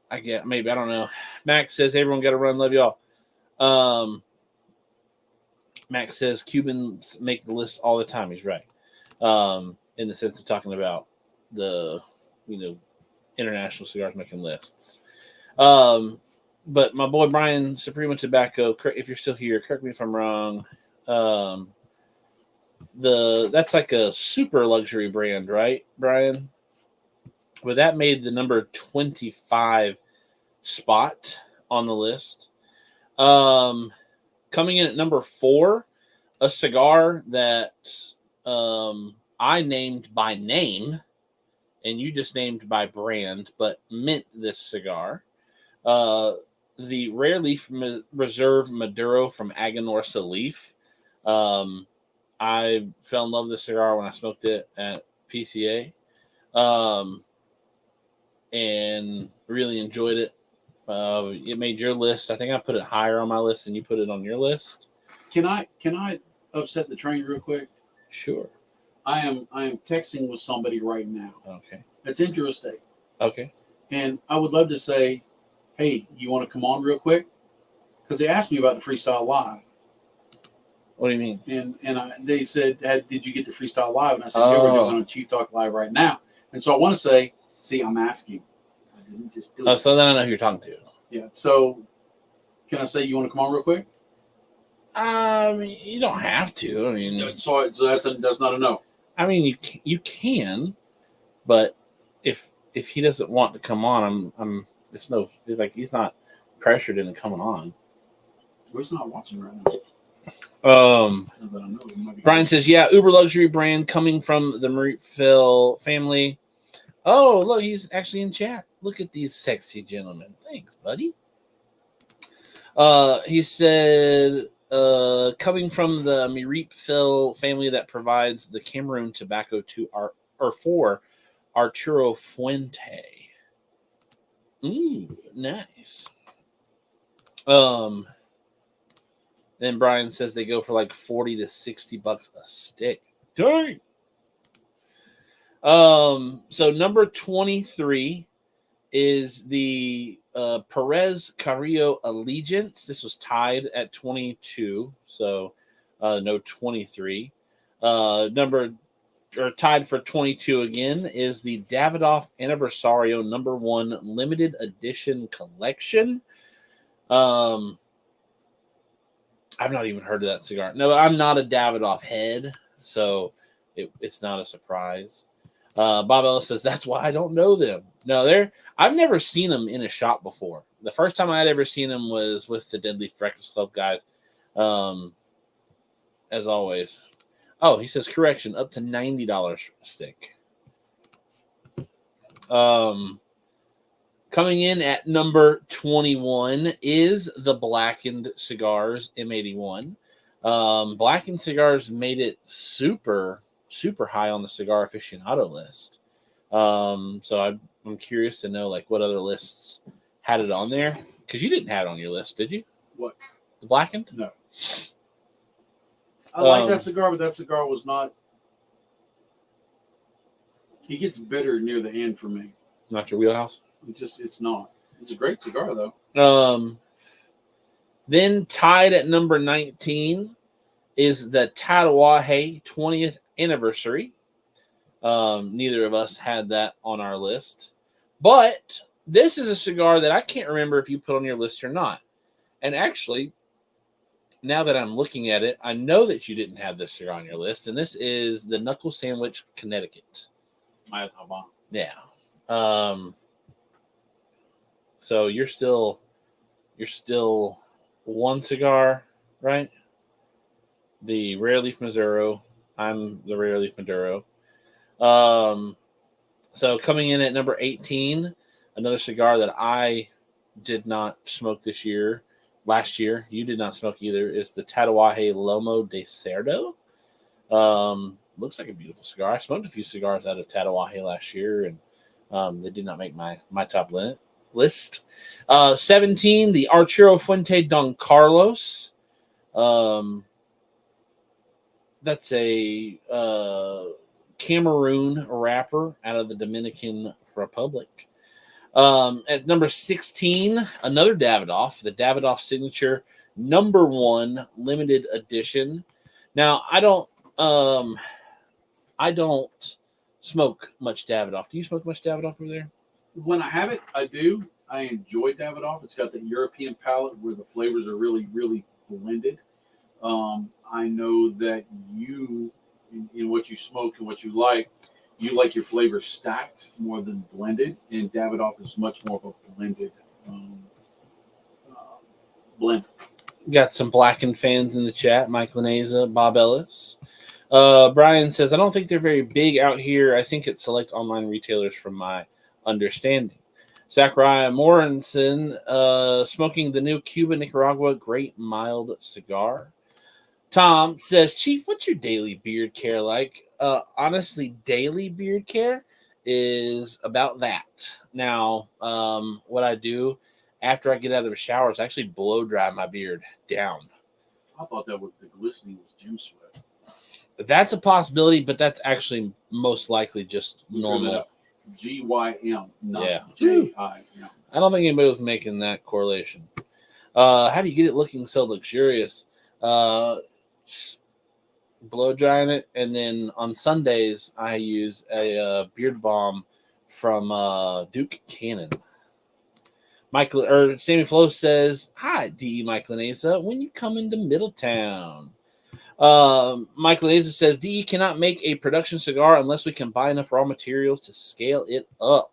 I get maybe, I don't know. Max says everyone got to run, love y'all. Max says Cubans make the list all the time. He's right. In the sense of talking about the, international cigars making lists. But my boy Brian, Supremo Tobacco, if you're still here, correct me if I'm wrong. That's like a super luxury brand, right, Brian? But that made the number 25 spot on the list. Coming in at number 4, a cigar that I named by name, and you just named by brand, but mint this cigar. The Rare Leaf Reserve Maduro from Aganorsa Leaf. I fell in love with this cigar when I smoked it at PCA, and really enjoyed it. It made your list. I think I put it higher on my list than you put it on your list. Can I upset the train real quick? Sure. I am texting with somebody right now. Okay. It's interstate. Okay. And I would love to say, hey, you want to come on real quick? Because they asked me about the Freestyle Live. What do you mean? And they said, did you get the Freestyle Live? And I said, yeah, we're doing on Chief Talk Live right now. And so I want to say, see, I'm asking. I didn't just do it. So then I know who you're talking to. Yeah. So can I say you want to come on real quick? You don't have to. I mean, so that's not a no. I mean, you can, but if he doesn't want to come on, it's like he's not pressured into coming on. Well, he's not watching right now. Brian says, yeah, uber luxury brand coming from the Mereepfell family. Oh, look, he's actually in chat. Look at these sexy gentlemen. Thanks, buddy. He said, coming from the Mereepfell family that provides the Cameroon tobacco for Arturo Fuente. Ooh, nice. Then Brian says they go for like $40 to $60 a stick. Dang. So number 23 is the Perez Carrillo Allegiance. This was tied at 22, so no 23. Tied for 22 again is the Davidoff Anniversario number 1 limited edition collection. I've not even heard of that cigar. No, I'm not a Davidoff head, so it's not a surprise. Bob Ellis says, that's why I don't know them. No, I've never seen them in a shop before. The first time I had ever seen them was with the Dead Leaf Breakfast Club guys. As always. Oh, he says, correction, up to $90 a stick. Coming in at number 21 is the Blackened Cigars M81. Blackened Cigars made it super, super high on the cigar aficionado list. So I'm curious to know like what other lists had it on there, because you didn't have it on your list, did you? What? The Blackened? No. I like that cigar, but that cigar was not He gets bitter near the end for me. Not your wheelhouse. It's not. It's a great cigar though. Then tied at number 19 is the Tatawahe 20th anniversary. Neither of us had that on our list. But this is a cigar that I can't remember if you put on your list or not. And actually, now that I'm looking at it, I know that you didn't have this cigar on your list. And this is the Knuckle Sandwich Connecticut. Yeah. So you're still one cigar, right? The Rare Leaf Maduro. I'm the Rare Leaf Maduro. So coming in at number 18, another cigar that I did not smoke last year. You did not smoke either. Is the Tatawahe Lomo de Cerdo. Looks like a beautiful cigar. I smoked a few cigars out of Tatawahe last year, and they did not make my top list. 17, the Arturo Fuente Don Carlos. That's a Cameroon wrapper out of the Dominican Republic. At number 16, another Davidoff, the Davidoff Signature #1 limited edition. Now, I don't smoke much Davidoff. Do you smoke much Davidoff over there? When I have it, I do. I enjoy Davidoff. It's got the European palate where the flavors are really, really blended. I know that you, in what you smoke and what you like your flavors stacked more than blended, and Davidoff is much more of a blended blend. Got some Blackened fans in the chat. Mike Laneza, Bob Ellis. Brian says, I don't think they're very big out here. I think it's select online retailers from my understanding. Zachariah Morinson, smoking the new Cuba Nicaragua Great Mild Cigar. Tom says, Chief, what's your daily beard care like? Honestly, daily beard care is about that. Now, what I do after I get out of the shower is actually blow dry my beard down. I thought that the glistening was gym sweat. That's a possibility, but that's actually most likely just normal. GYM, not JIM. I don't think anybody was making that correlation. How do you get it looking so luxurious? Blow drying it, and then on Sundays I use a beard balm from Duke Cannon. Sammy Flo says, "Hi, DE Mike Laneza. When you come into Middletown?" Mike Laneza says, DE cannot make a production cigar unless we can buy enough raw materials to scale it up.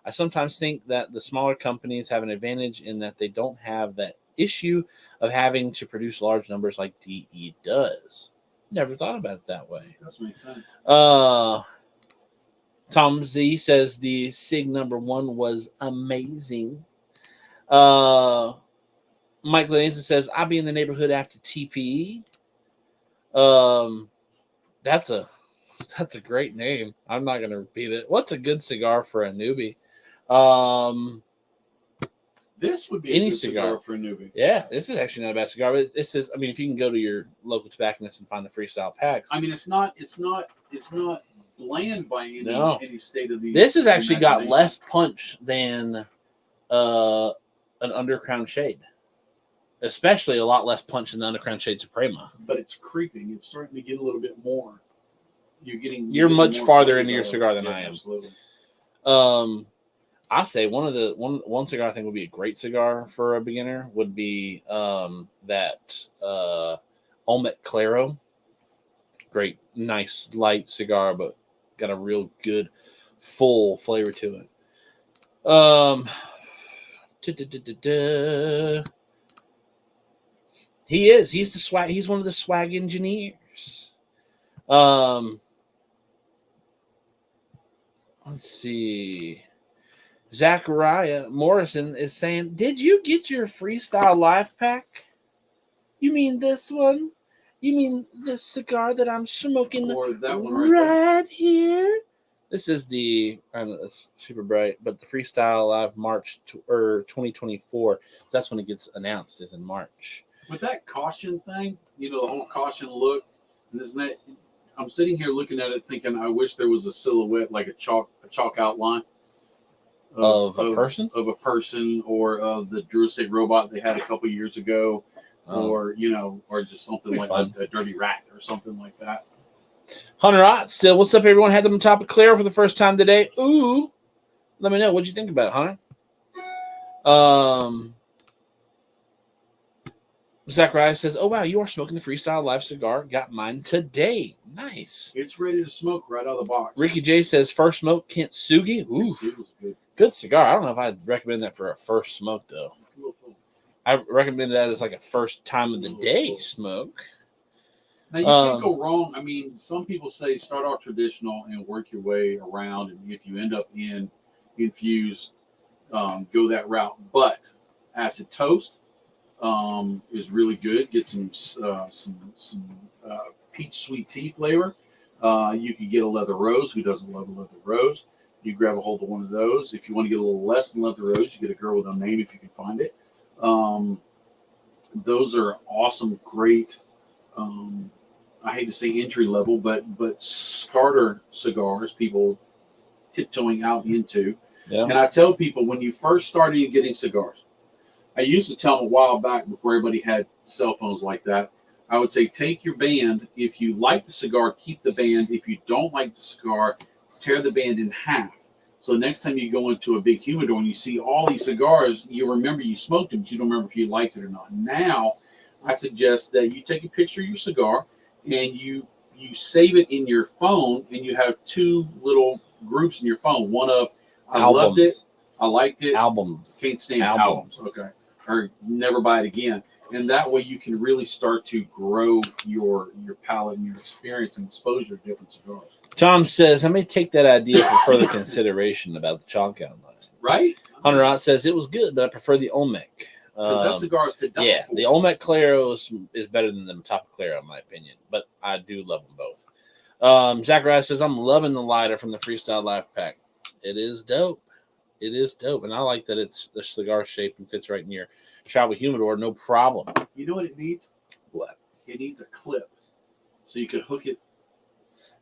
I sometimes think that the smaller companies have an advantage in that they don't have that issue of having to produce large numbers like DE does. Never thought about it that way. That does make sense. Tom Z says the SIG #1 was amazing. Mike Laneza says, I'll be in the neighborhood after TPE. That's a great name. I'm not going to repeat it. What's a good cigar for a newbie? This would be any a good cigar for a newbie. Yeah, this is actually not a bad cigar. But this is, I mean, if you can go to your local tobacconist and find the freestyle packs. I mean, it's not bland by any state of the. This has actually got less punch than an Undercrown Shade. Especially a lot less punch than the Undercrown Shade Suprema. But it's creeping. It's starting to get a little bit more. You're much farther into your cigar than I am. Absolutely. I say one cigar I think would be a great cigar for a beginner would be that Olmec Claro. Great, nice, light cigar, but got a real good, full flavor to it. He is. He's the swag. He's one of the swag engineers. Let's see. Zachariah Morrison is saying, did you get your Freestyle Live pack? You mean this one? You mean this cigar that I'm smoking or that one right here? This is the, I know it's super bright, but the Freestyle Live March 2024. That's when it gets announced, is in March. With that caution thing, the whole caution look, and isn't that, I'm sitting here looking at it, thinking, I wish there was a silhouette, like a chalk outline Of a person, or of the Drustic robot they had a couple years ago, Oh. or or just something like a dirty rat or something like that. Hunter Ott still. What's up, everyone? Had them on top of Claire for the first time today. Ooh, let me know what you think about it, Hunter. Zachariah says, "Oh wow, you are smoking the Freestyle Live cigar. Got mine today. Nice. It's ready to smoke right out of the box." Ricky J says, "First smoke Kintsugi. Ooh, good cigar. I don't know if I'd recommend that for a first smoke though. It's a little full. I recommend that as like a first time of the day smoke." Now, you can't go wrong. I mean, some people say start off traditional and work your way around. And if you end up in infused, go that route. But acid toast is really good. Get some peach sweet tea flavor. You could get a leather rose. Who doesn't love a leather rose? You grab a hold of one of those. If you want to get a little less than leather rose, you get a girl with a name if you can find it. Those are awesome, great. I hate to say entry level, but starter cigars, people tiptoeing out into. Yeah. And I tell people, when you first started getting cigars, I used to tell them a while back before everybody had cell phones like that, I would say take your band. If you like the cigar, keep the band. If you don't like the cigar, tear the band in half. So next time you go into a big humidor and you see all these cigars, you remember you smoked them, but you don't remember if you liked it or not. Now, I suggest that you take a picture of your cigar and you save it in your phone, and you have two little groups in your phone. One of I loved it, I liked it, albums, can't stand albums. Okay, or never buy it again. And that way you can really start to grow your palate and your experience and exposure to different cigars. Tom says, I may take that idea for further consideration about the chalk outline. Right? Hunter Ott says, it was good, but I prefer the Olmec. Because that cigar is to die for. The Olmec Claro is better than the Top Claro, in my opinion. But I do love them both. Zachariah says, I'm loving the lighter from the Freestyle Life Pack. It is dope. It is dope. And I like that it's the cigar shape and fits right in your travel humidor, no problem. You know what it needs? What? It needs a clip. So you could hook it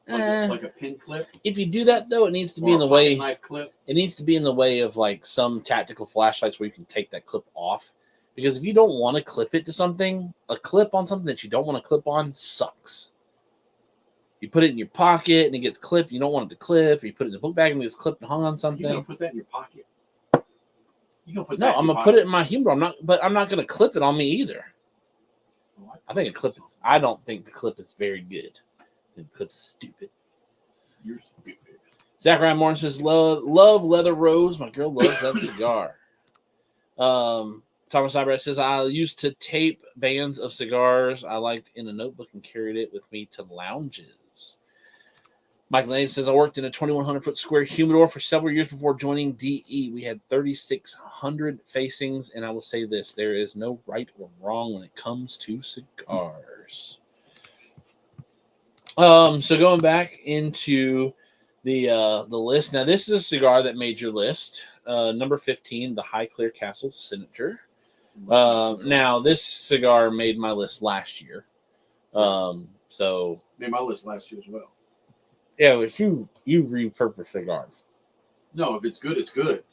like a pin clip. If you do that, though, it needs to be in the way. Knife clip. It needs to be in the way of like some tactical flashlights where you can take that clip off. Because if you don't want to clip it to something, a clip on something that you don't want to clip on sucks. You put it in your pocket and it gets clipped. You don't want it to clip. You put it in the book bag and it gets clipped and hung on something. You're gonna put that in your pocket. I'm gonna put it in my humidor. I'm not gonna clip it on me either. I think a clip is. I don't think the clip is very good. I think the clip's stupid. You're stupid. Zachariah Morton says, "Love leather rose. My girl loves that cigar." Thomas Ibrat says, I used to tape bands of cigars I liked in a notebook and carried it with me to lounges. Mike Lane says, I worked in a 2,100-foot square humidor for several years before joining DE. We had 3,600 facings, and I will say this, there is no right or wrong when it comes to cigars. So going back into the list. Now, this is a cigar that made your list. Number 15, the High Clear Castle Signature. Now, this cigar made my list last year. So made my list last year as well. Yeah, if you repurpose cigars. No, if it's good, it's good.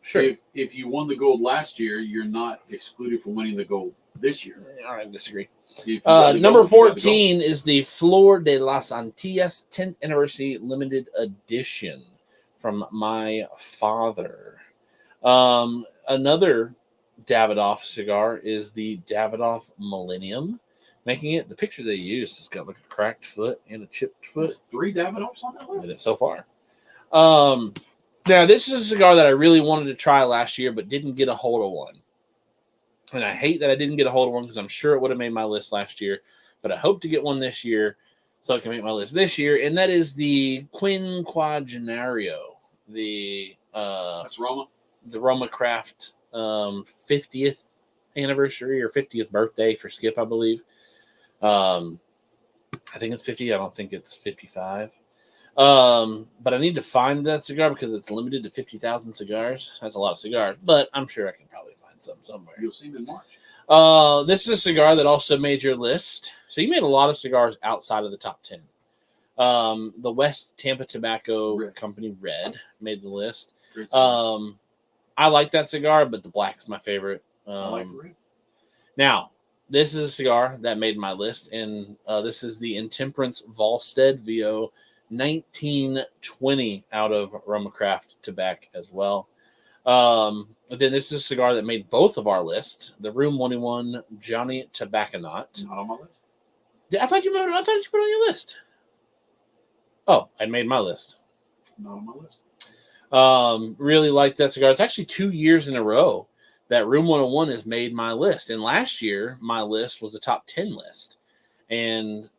Sure. If you won the gold last year, you're not excluded from winning the gold this year. I disagree. Number 14 is the Flor de las Antillas 10th Anniversary Limited Edition from my father. Another Davidoff cigar is the Davidoff Millennium. Making it, the picture they used has got like a cracked foot and a chipped foot. There's 3 Davidoffs on that list? So far. Now, this is a cigar that I really wanted to try last year, but didn't get a hold of one. And I hate that I didn't get a hold of one because I'm sure it would have made my list last year. But I hope to get one this year so I can make my list this year. And that is the Quinquagenario. That's Roma? The Roma Craft 50th anniversary or 50th birthday for Skip, I believe. I think it's 50. I don't think it's 55. But I need to find that cigar because it's limited to 50,000 cigars. That's a lot of cigars, but I'm sure I can probably find some somewhere. You'll see them in March. This is a cigar that also made your list. So you made a lot of cigars outside of the top 10. The West Tampa Tobacco Red. Company Red made the list. Great cigar. I like that cigar, but the black is my favorite. I like red. Now, this is a cigar that made my list, and this is the Intemperance Volstead VO 1920 out of Roma Craft Tobacco as well. Then this is a cigar that made both of our lists. The Room 101 Johnny Tobacconaut. Not on my list. I thought you put it on your list. Oh, I made my list. Not on my list. Really like that cigar. It's actually 2 years in a row that Room 101 has made my list. And last year, my list was the top 10 list. And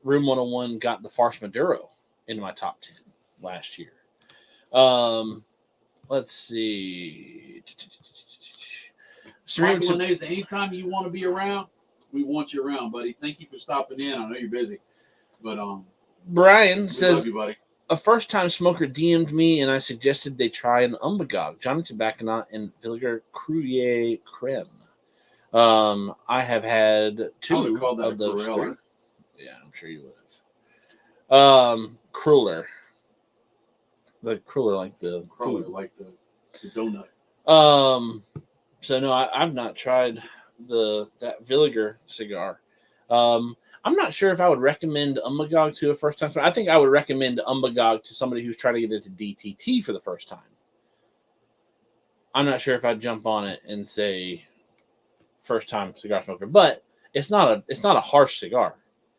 Room 101 got the Farce Maduro into my top 10 last year. Let's see. Mike Linnaeus, anytime you want to be around, we want you around, buddy. Thank you for stopping in. I know you're busy. But Brian says, love you, buddy. a first-time smoker DM'd me, and I suggested they try an Umbagog, Johnny Tobacconaut, and Vinegar Gruyere Creme. I have had two of those three. Yeah, I'm sure you would have. Cruller. The cruller, like the Cruller, food. like the donut. So no, I've not tried that Vinegar cigar. I'm not sure if I would recommend Umbagog to a first time. I think I would recommend Umbagog to somebody who's trying to get into DTT for the first time. I'm not sure if I'd jump on it and say first time cigar smoker, but it's not a harsh cigar.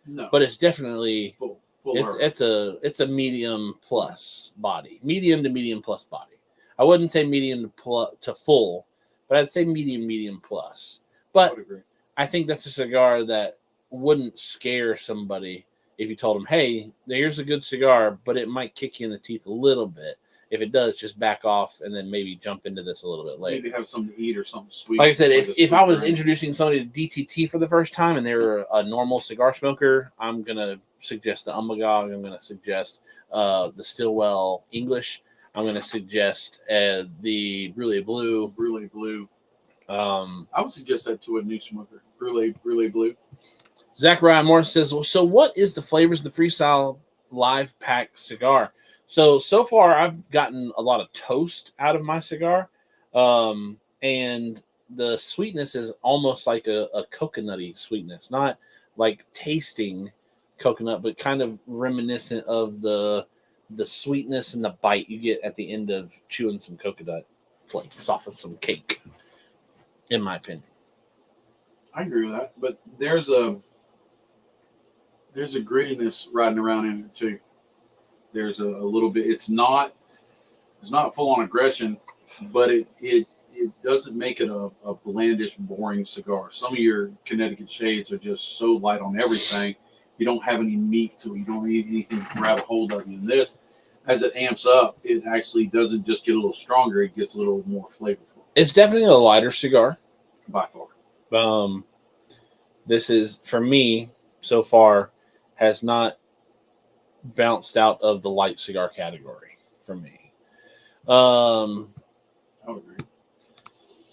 No, but it's definitely full it's a medium plus body, medium to medium plus body. I wouldn't say medium to full, but I'd say medium plus. But I think that's a cigar that wouldn't scare somebody if you told them, hey, here's a good cigar, but it might kick you in the teeth a little bit. If it does, just back off and then maybe jump into this a little bit later. Maybe have something to eat or something sweet. Like I said, if I was introducing somebody to DTT for the first time and they're a normal cigar smoker, I'm going to suggest the Umbagog. I'm going to suggest the Stillwell English. I'm going to suggest the Brûlé Blue. Brûlé Blue. I would suggest that to a new smoker. Brûlé Blue. Zach Ryan Morris says, well, so what is the flavors of the Freestyle Live Pack cigar? So far, I've gotten a lot of toast out of my cigar. And the sweetness is almost like a coconutty sweetness, not like tasting coconut, but kind of reminiscent of the sweetness and the bite you get at the end of chewing some coconut flakes off of some cake, in my opinion. I agree with that, but there's a grittiness riding around in it too. There's a little bit. It's not full on aggression, but it doesn't make it a blandish, boring cigar. Some of your Connecticut shades are just so light on everything. You don't have any meat to it. You don't need anything to grab a hold of you. And this, as it amps up, it actually doesn't just get a little stronger. It gets a little more flavorful. It's definitely a lighter cigar. By far. This is, for me, so far, has not bounced out of the light cigar category for me. I would agree.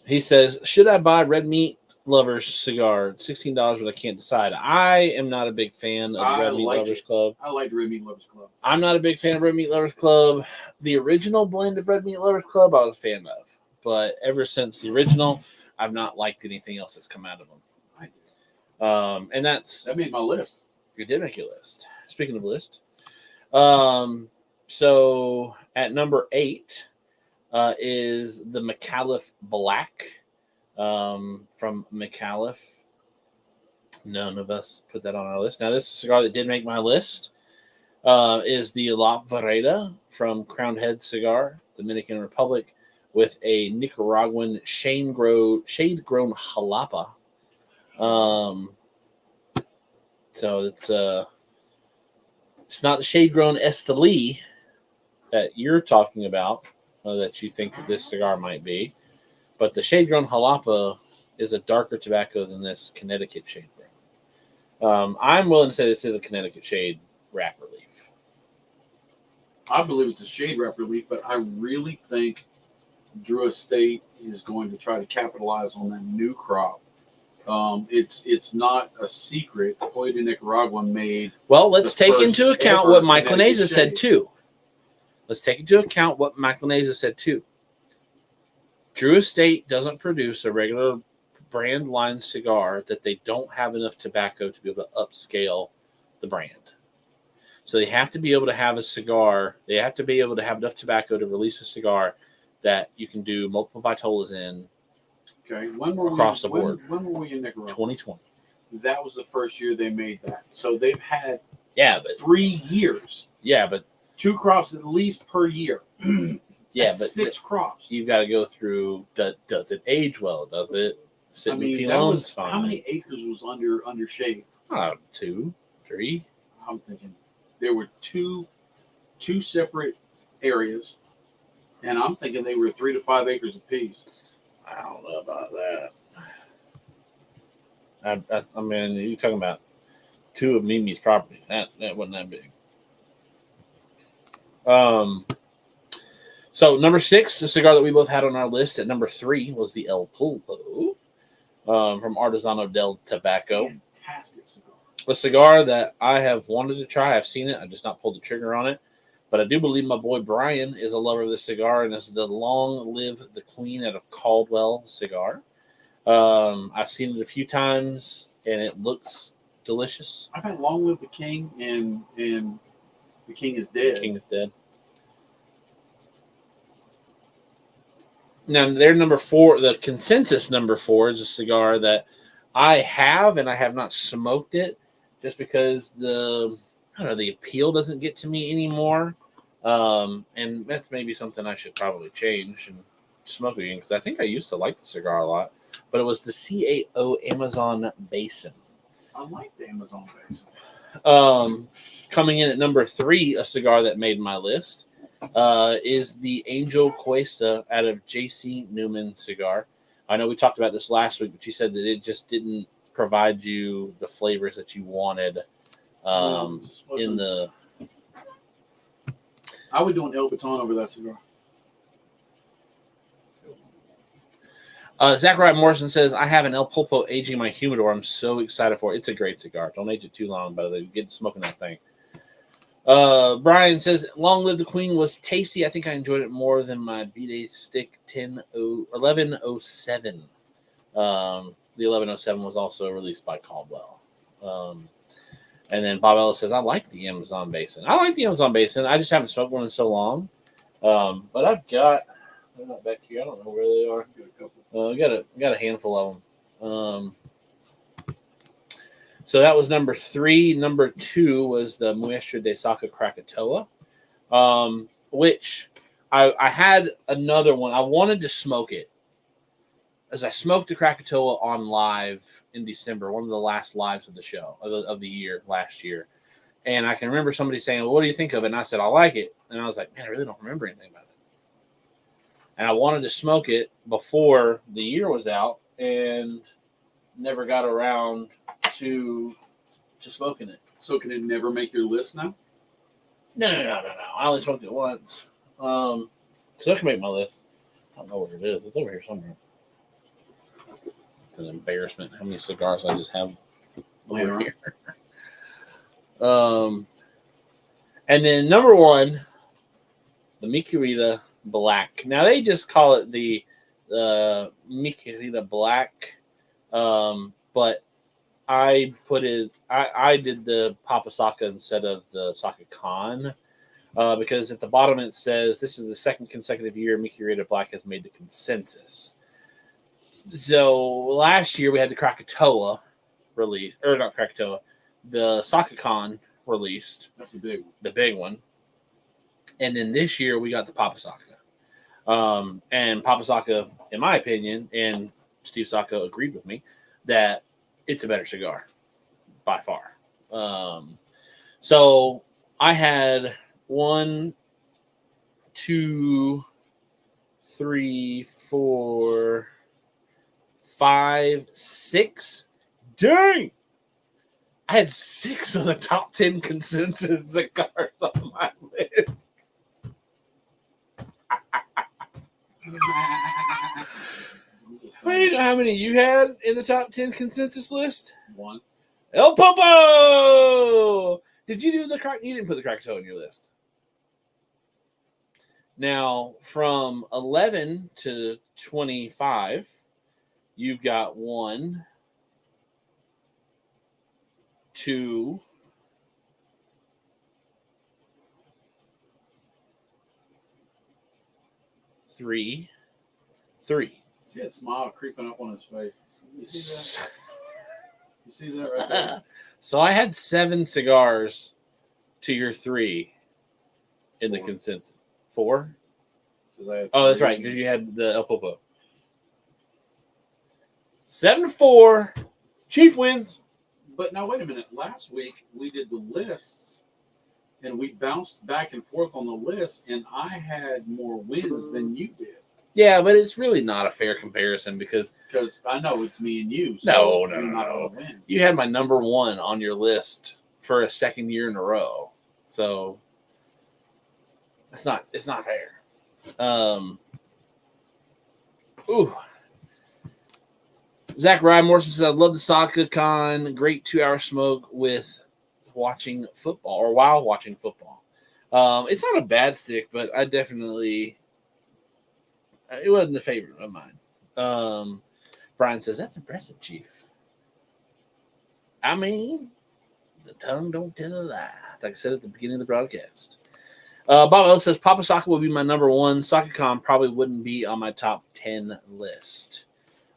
He says, should I buy Red Meat Lovers cigar? $16, but I can't decide. I am not a big fan of the Red Meat Lovers Club. I like the Red Meat Lovers Club. I'm not a big fan of Red Meat Lovers Club. The original blend of Red Meat Lovers Club, I was a fan of. But ever since the original, I've not liked anything else that's come out of them. And that made my list. It did make your list. Speaking of list. So at number 8 is the McAuliffe Black from McAuliffe. None of us put that on our list. Now, this cigar that did make my list is the La Vereda from Crowned Head Cigar, Dominican Republic, with a Nicaraguan shade-grown jalapa. So it's not the shade-grown Esteli that you're talking about, that you think that this cigar might be, but the shade-grown jalapa is a darker tobacco than this Connecticut shade-grown. I'm willing to say this is a Connecticut shade wrapper leaf. I believe it's a shade wrapper leaf, but I really think Drew Estate is going to try to capitalize on that new crop It's not a secret. Hoy de Nicaragua made. Well, let's The take first into account ever what Mike Connecticut Laneza said shave. too. Let's take into account what Mike Laneza said too. Drew Estate doesn't produce a regular brand line cigar that they don't have enough tobacco to be able to upscale the brand. So they have to be able to have a cigar. They have to be able to have enough tobacco to release a cigar that you can do multiple vitolas in. Okay, when were Across we, the board. When were we in Nicaragua? 2020. That was the first year they made that. So they've had Yeah, but 3 years, yeah, but 2 crops at least per year. yeah, That's but 6 crops. you've got to go through. Does it age well? Does it sit I in mean, that Pilons was fine? how many acres was under shade? 2, 3. I'm thinking there were two separate areas, and I'm thinking they were 3 to 5 acres apiece. I don't know about that. I mean, you're talking about 2 of Mimi's property. That wasn't that big. So number 6, the cigar that we both had on our list at number 3 was the El Pulpo from Artesano del Tobacco. Fantastic cigar. A cigar that I have wanted to try. I've seen it. I've just not pulled the trigger on it. But I do believe my boy Brian is a lover of this cigar, and it's the Long Live the Queen out of Caldwell cigar. I've seen it a few times, and it looks delicious. I've had Long Live the King and The King is Dead. The King is Dead. Now, their number 4, the consensus number 4, is a cigar that I have, and I have not smoked it just because the appeal doesn't get to me anymore. And that's maybe something I should probably change and smoke again, because I think I used to like the cigar a lot. But it was the CAO Amazon Basin. I like the Amazon Basin. Coming in at number 3, a cigar that made my list, is the Angel Cuesta out of J.C. Newman cigar. I know we talked about this last week, but you said that it just didn't provide you the flavors that you wanted in the... I would do an El Baton over that cigar. Zachariah Morrison says, I have an El Pulpo aging in my humidor. I'm so excited for it. It's a great cigar. Don't age it too long, but get smoking that thing. Brian says, Long Live the Queen was tasty. I think I enjoyed it more than my B-Day Stick 1107. The 1107 was also released by Caldwell. And then Bob Ellis says, I like the Amazon Basin. I like the Amazon Basin. I just haven't smoked one in so long. But I've got, they're not back here. I don't know where they are. I got a handful of them. So that was number 3. Number 2 was the Muestra de Saca Krakatoa, which I had another one. I wanted to smoke it, as I smoked the Krakatoa on live in December, one of the last lives of the show of the year last year. And I can remember somebody saying, well, what do you think of it? And I said, I like it. And I was like, man, I really don't remember anything about it. And I wanted to smoke it before the year was out and never got around to smoking it. So can it never make your list now? No. I only smoked it once. So I can make my list. I don't know where it is. It's over here somewhere. It's an embarrassment how many cigars I just have over here. And then number 1, the Mi Querida Black. Now they just call it the Mi Querida Black, but I did the Papa Saka instead of the Saka Khan, because at the bottom it says this is the 2nd consecutive year Mi Querida Black has made the consensus. So last year we had the Krakatoa release, or not Krakatoa, the Saka Khan released. That's the big one. The big one. And then this year we got the Papa Saka. And Papa Saka, in my opinion, and Steve Saka agreed with me, that it's a better cigar by far. So I had 1, 2, 3, 4, 5, 6. Dang! I had 6 of the top 10 consensus cigars on my list. You know how many you had in the top 10 consensus list? One. El Popo! Did you do the crack? You didn't put the Krakatoa on your list. Now, from 11 to 25, you've got 1, 2, 3. See that smile creeping up on his face? You see that? You see that right there? So I had 7 cigars to your 3 in the 4. consensus. 4? Oh, that's right, because you had the El Popo. 7-4. Chief wins. But now, wait a minute. Last week, we did the lists, and we bounced back and forth on the list, and I had more wins than you did. Yeah, but it's really not a fair comparison because I know it's me and you. So no. You had my number 1 on your list for a second year in a row. So it's not fair. Zach Ryan Morrison says, I love the Saka Con. Great 2-hour smoke with watching football or while watching football. It's not a bad stick, but I definitely it wasn't a favorite of mine. Brian says, that's impressive, Chief. I mean, the tongue don't tell a lie. Like I said at the beginning of the broadcast. Bob Ellis says, Papa Saka would be my number 1. SakaCon probably wouldn't be on my top 10 list.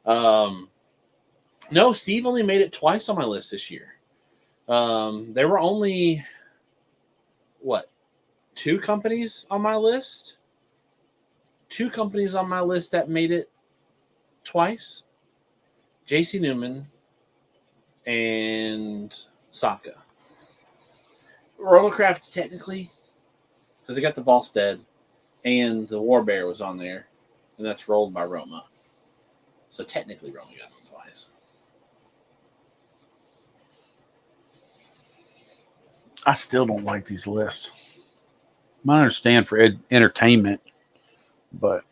No, Steve only made it twice on my list this year. There were only, 2 companies on my list? 2 companies on my list that made it twice. JC Newman and Saka. Romacraft, technically, because they got the Volstead and the War Bear was on there, and that's rolled by Roma. So technically, Roma got them twice. I still don't like these lists. I understand for entertainment, but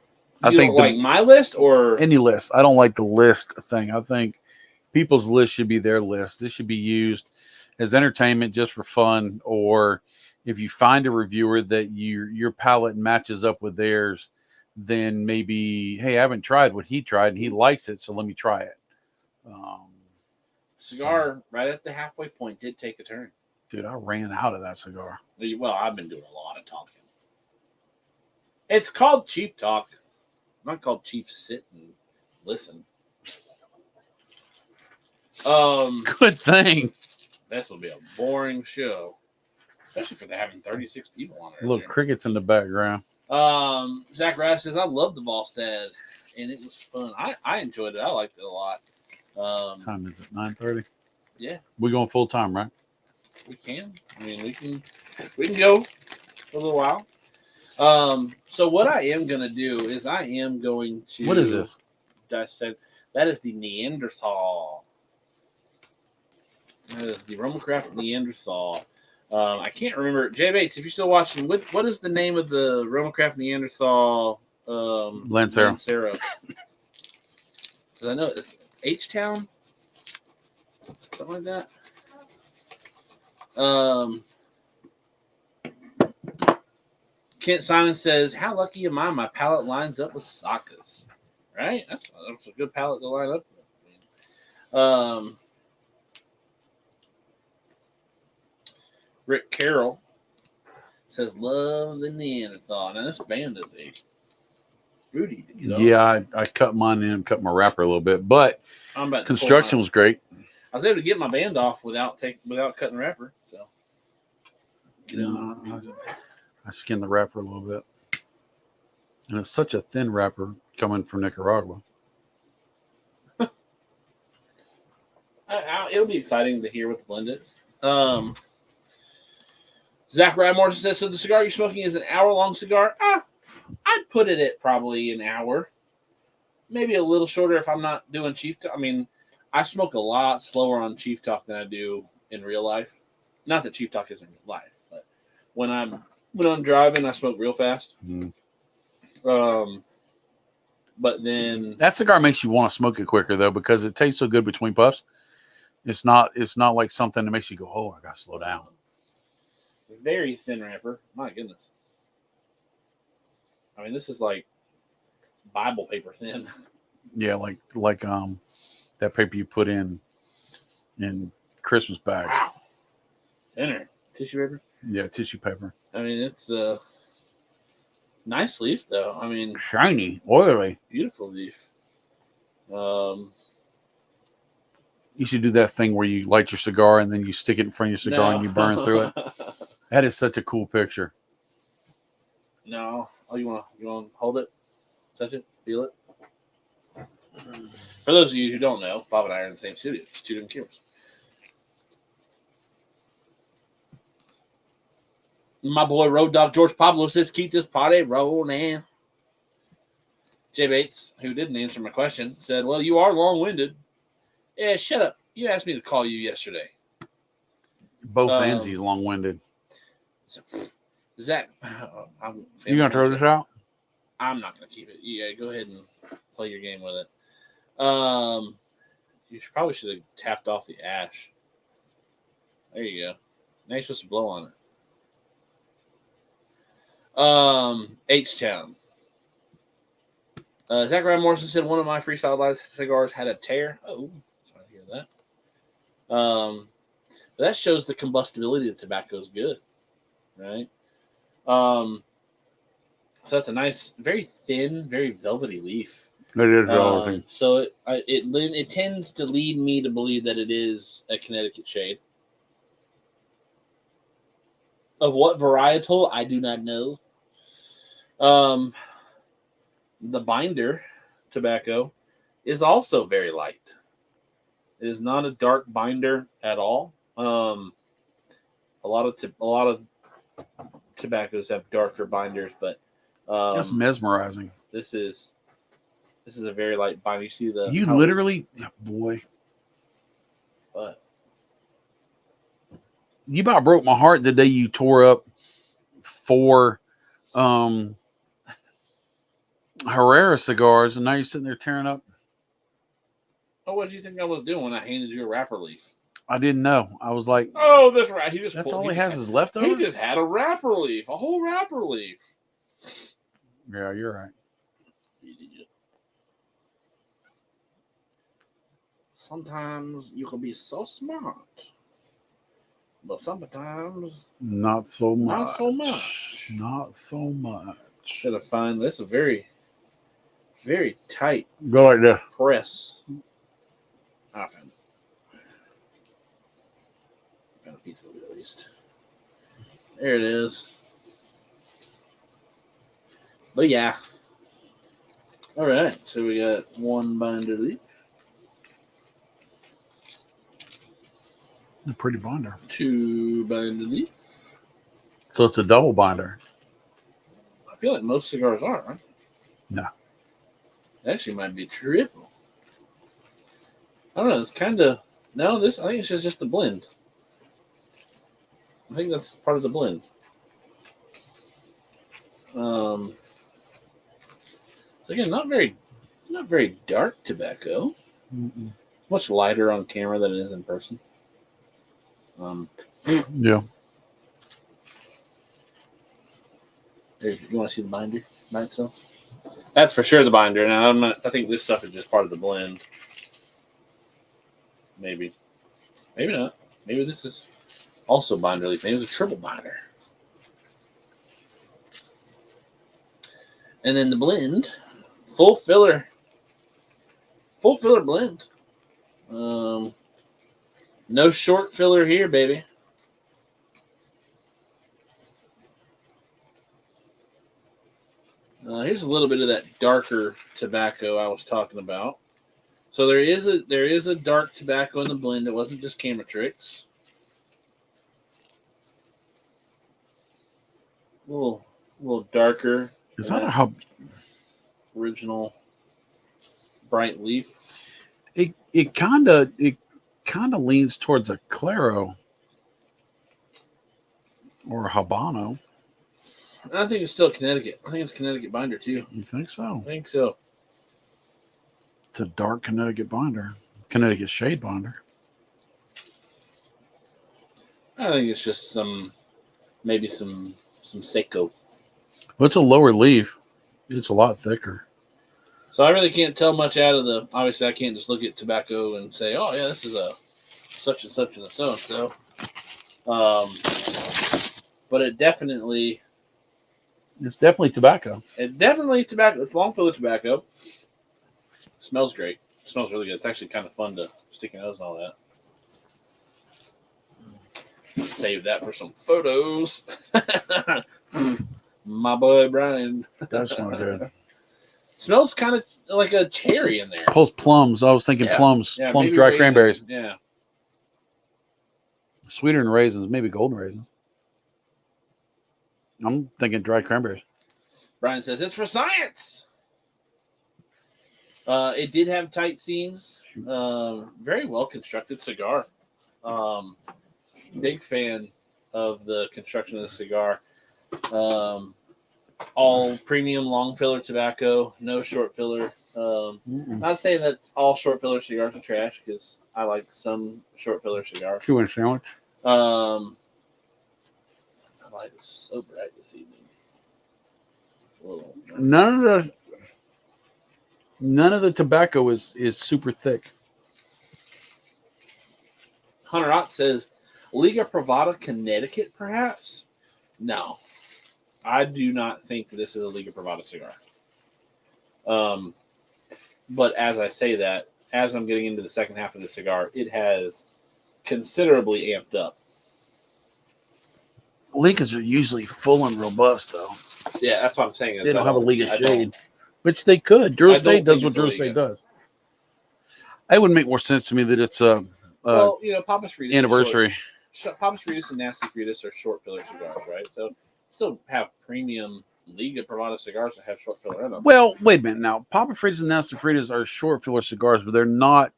I think like my list or any list. I don't like the list thing. I think people's list should be their list. This should be used as entertainment just for fun, or if you find a reviewer that your palate matches up with theirs, then maybe, hey, I haven't tried what he tried and he likes it, so let me try it. Cigar right at the halfway point did take a turn. Dude, I ran out of that cigar. Well, I've been doing a lot of talking. It's called Chief Talk, not called Chief Sit and Listen. Good thing. This will be a boring show, especially for having 36 people on it. Little crickets in the background. Zach Rice says, I love the Volstead, and it was fun. I enjoyed it. I liked it a lot. What time is it? 9:30? Yeah. We're going full time, right? We can. I mean, we can go for a little while. So what I am going to do is I am going to... What is this? Dissect. That is the Neanderthal. That is the Romacraft Neanderthal. I can't remember. Jay Bates, if you're still watching, what is the name of the Romacraft Neanderthal Lancero? Because I know it's H-Town, something like that. Kent Simon says, how lucky am I? My palate lines up with Saka's. Right? That's a good palate to line up with. Rick Carroll says, love the Neanderthal. Now, this band is a fruity to get off. Yeah, I cut mine in, cut my wrapper a little bit, but construction was great. I was able to get my band off without cutting the wrapper. So, I skinned the wrapper a little bit. And it's such a thin wrapper coming from Nicaragua. It'll be exciting to hear what the blend is. Zach Radmore says, so the cigar you're smoking is an hour-long cigar? I'd put it at probably an hour. Maybe a little shorter if I'm not doing Chief Talk. I mean, I smoke a lot slower on Chief Talk than I do in real life. Not that Chief Talk isn't real life, but when I'm driving, I smoke real fast. But then That cigar makes you want to smoke it quicker though, because it tastes so good between puffs. It's not like something that makes you go, oh, I gotta slow down. very thin wrapper. My goodness. I mean, this is like Bible paper thin. Yeah, like that paper you put in Christmas bags. Wow. Thinner. Tissue paper? Yeah, tissue paper. I mean, it's nice leaf, though. I mean, Shiny, oily. beautiful leaf. You should do that thing where you light your cigar and then you stick it in front of your cigar and you burn through it. That is such a cool picture. No. Oh, you want to hold it? Touch it? Feel it? For those of you who don't know, Bob and I are in the same studio. Just two different cameras. My boy Road Dog George Pablo says, keep this party rolling. Jay Bates, who didn't answer my question, said, well, you are long-winded. Yeah, shut up. You asked me to call you yesterday. Both ends, he's long-winded. So, Zach, You gonna throw this out? I'm not gonna keep it. Yeah, go ahead and play your game with it. You probably should have tapped off the ash. There you go. Now you're supposed to blow on it. H-Town. Zachariah Morrison said one of my freestyle live cigars had a tear. Oh, sorry to hear that. But that shows the combustibility of the tobacco is good, right? So that's a nice, very thin, very velvety leaf. It is velvety. So it tends to lead me to believe that it is a Connecticut shade. Of what varietal, I do not know. The binder tobacco is also very light. It is not a dark binder at all. A lot of tobaccos have darker binders, but That's mesmerizing. This is a very light binder. You see the literally, boy. What? You about broke my heart the day you tore up 4 Herrera cigars, and now you're sitting there tearing up. Oh, what did you think I was doing when I handed you a wrapper leaf? I didn't know. I was like, oh, that's right. That's all he has is leftovers? He just had a wrapper leaf, a whole wrapper leaf. Yeah, you're right. Sometimes you can be so smart, but sometimes not so much. Not so much. Not so much. Should have found this a very, very tight Go like this. press. I found it. Found a piece of it at least. There it is. But yeah. All right. So we got one binder leaf. A pretty binder. 2 binder leaf. So it's a double binder. I feel like most cigars are, right? No. Actually, might be triple. I don't know. It's kind of no. This I think it's just a blend. I think that's part of the blend. Again, not very dark tobacco. Mm-mm. Much lighter on camera than it is in person. Yeah. You want to see the binder by itself? That's for sure the binder. Now I think this stuff is just part of the blend. Maybe not. Maybe this is also binder leaf. Maybe it's a triple binder. And then the blend, full filler blend. No short filler here, baby. Here's a little bit of that darker tobacco I was talking about. So there is a dark tobacco in the blend. It wasn't just camera tricks. A little darker. Is that how original bright leaf? it kind of leans towards a Claro or a Habano. I think it's still Connecticut. I think it's Connecticut binder too. You think so? I think so. It's a dark Connecticut binder. Connecticut shade binder. I think it's just maybe some Seiko. Well, it's a lower leaf. It's a lot thicker. So I really can't tell much out of the. Obviously, I can't just look at tobacco and say, "Oh yeah, this is a such and such and a so and so." But it definitely. It's definitely tobacco. Tobacco. It's long filler tobacco. It smells great. It smells really good. It's actually kind of fun to stick your nose and all that. Save that for some photos. My boy Brian. It does smell good. Smells kind of like a cherry in there. Pulls plums. I was thinking plums. Yeah, plums, maybe dry raisin. cranberries. Yeah. Sweeter than raisins. Maybe golden raisins. I'm thinking dry cranberries. Brian says it's for science. It did have tight seams. Very well constructed cigar. Big fan of the construction of the cigar. All premium long filler tobacco, no short filler. Not saying that all short filler cigars are trash, because I like some short filler cigars. 2-inch sandwich. My light is so bright this evening. None of the tobacco is super thick. Hunter Ott says, Liga Privada, Connecticut, perhaps? No. I do not think that this is a Liga Privada cigar. But as I say that, as I'm getting into the second half of the cigar, it has considerably amped up. Ligas are usually full and robust, though. Yeah, that's what I'm saying. They don't have a Liga shade, which they could. Durastate does what Durastate does. It would make more sense to me that it's a well, Papas Fritas anniversary. Papas Fritas and Nasty Fritas are short filler cigars, right? So still have premium Liga Privada cigars that have short filler in them. Well, wait a minute now. Papa Fritas and Nasty Fritas are short filler cigars, but they're not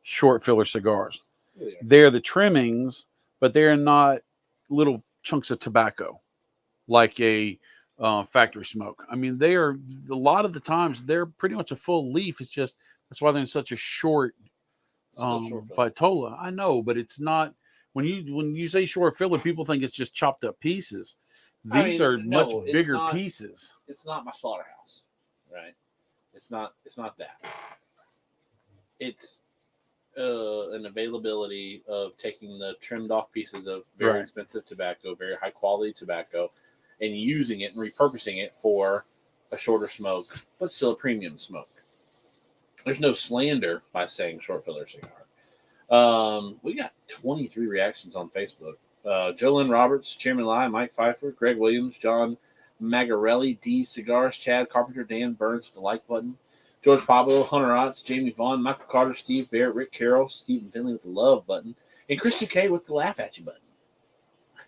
short filler cigars. They're the trimmings, but they're not little chunks of tobacco like a factory smoke. I mean, they are, a lot of the times they're pretty much a full leaf. It's just that's why they're in such a short vitola. I know, but it's not. When you say short filler, people think it's just chopped up pieces. These are much bigger pieces. It's not my slaughterhouse, right? It's not that. It's an availability of taking the trimmed off pieces of very expensive tobacco, very high quality tobacco, and using it and repurposing it for a shorter smoke, but still a premium smoke. There's no slander by saying short filler cigar. We got 23 reactions on Facebook. Jolyn Roberts, Chairman Lai, Mike Pfeiffer, Greg Williams, John Magarelli, D Cigars, Chad Carpenter, Dan Burns with the like button, George Pablo, Hunter Otts, Jamie Vaughn, Michael Carter, Steve Barrett, Rick Carroll, Stephen Finley with the love button, and Chris Duque with the laugh at you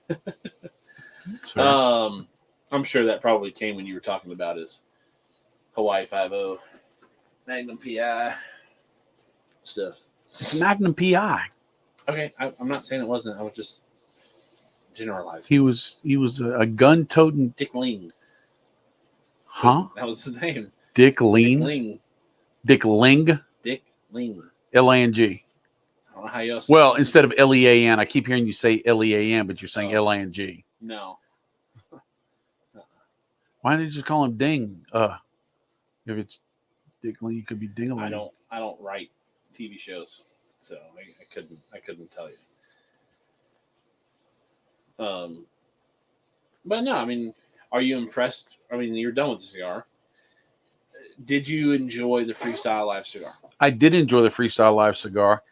button. I'm sure that probably came when you were talking about his Hawaii 5-0, Magnum PI stuff. It's Magnum PI. Okay, I'm not saying it wasn't. I was just generalizing. He was a gun-toting Dick Ling. Huh? That was his name. Dick Ling. Dick Ling. Dick Ling. L-A-N-G. I don't know how else. Well, instead of L-E-A-N, I keep hearing you say L-E-A-N, but you're saying L-A-N-G. No. Why didn't you just call him Ding? If it's Dick Ling, it could be Ding-a-ling. I don't write TV shows, so I couldn't tell you. But no, I mean, are you impressed? I mean, you're done with the cigar. Did you enjoy the Freestyle Live cigar? I did enjoy the Freestyle Live cigar.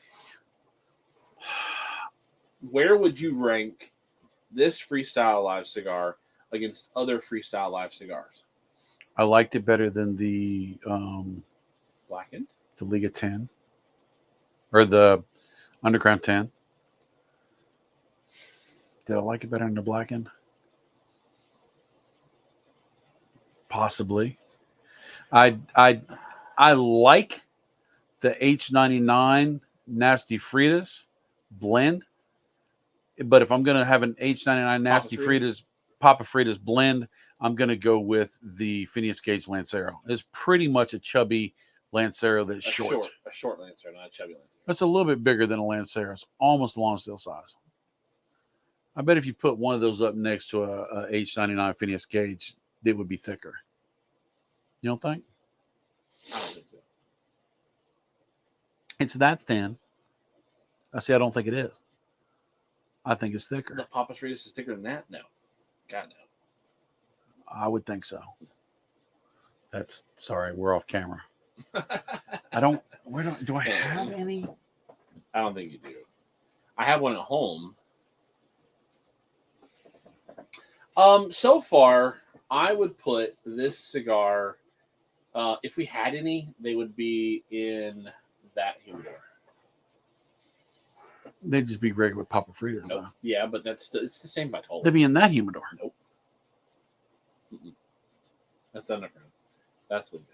Where would you rank this Freestyle Live cigar against other Freestyle Live cigars? I liked it better than the Blackened, the Liga 10, or the Underground 10. Did I like it better than the Blackened? Possibly. I like the H99 Nasty Fritas blend, but if I'm gonna have an H99 Nasty Papa Fritas blend, I'm gonna go with the Phineas Gage Lancero. It's pretty much a chubby Lancero that's short. A short Lancero, not a chubby Lancero. That's a little bit bigger than a Lancero. It's almost Lonsdale size. I bet if you put one of those up next to a H99 Phineas Gage, it would be thicker. You don't think? I don't think so. It's that thin. I don't think it is. I think it's thicker. The Papas Fritas is thicker than that? No. God, no. I would think so. Sorry, we're off camera. Do I have any? I don't think you do. I have one at home. So far, I would put this cigar, if we had any, they would be in that humidor. They'd just be regular Papa Fritas. Nope. Though. Yeah, but it's the same Vitola. They'd be in that humidor. Nope. Mm-mm. That's not different. That's legit.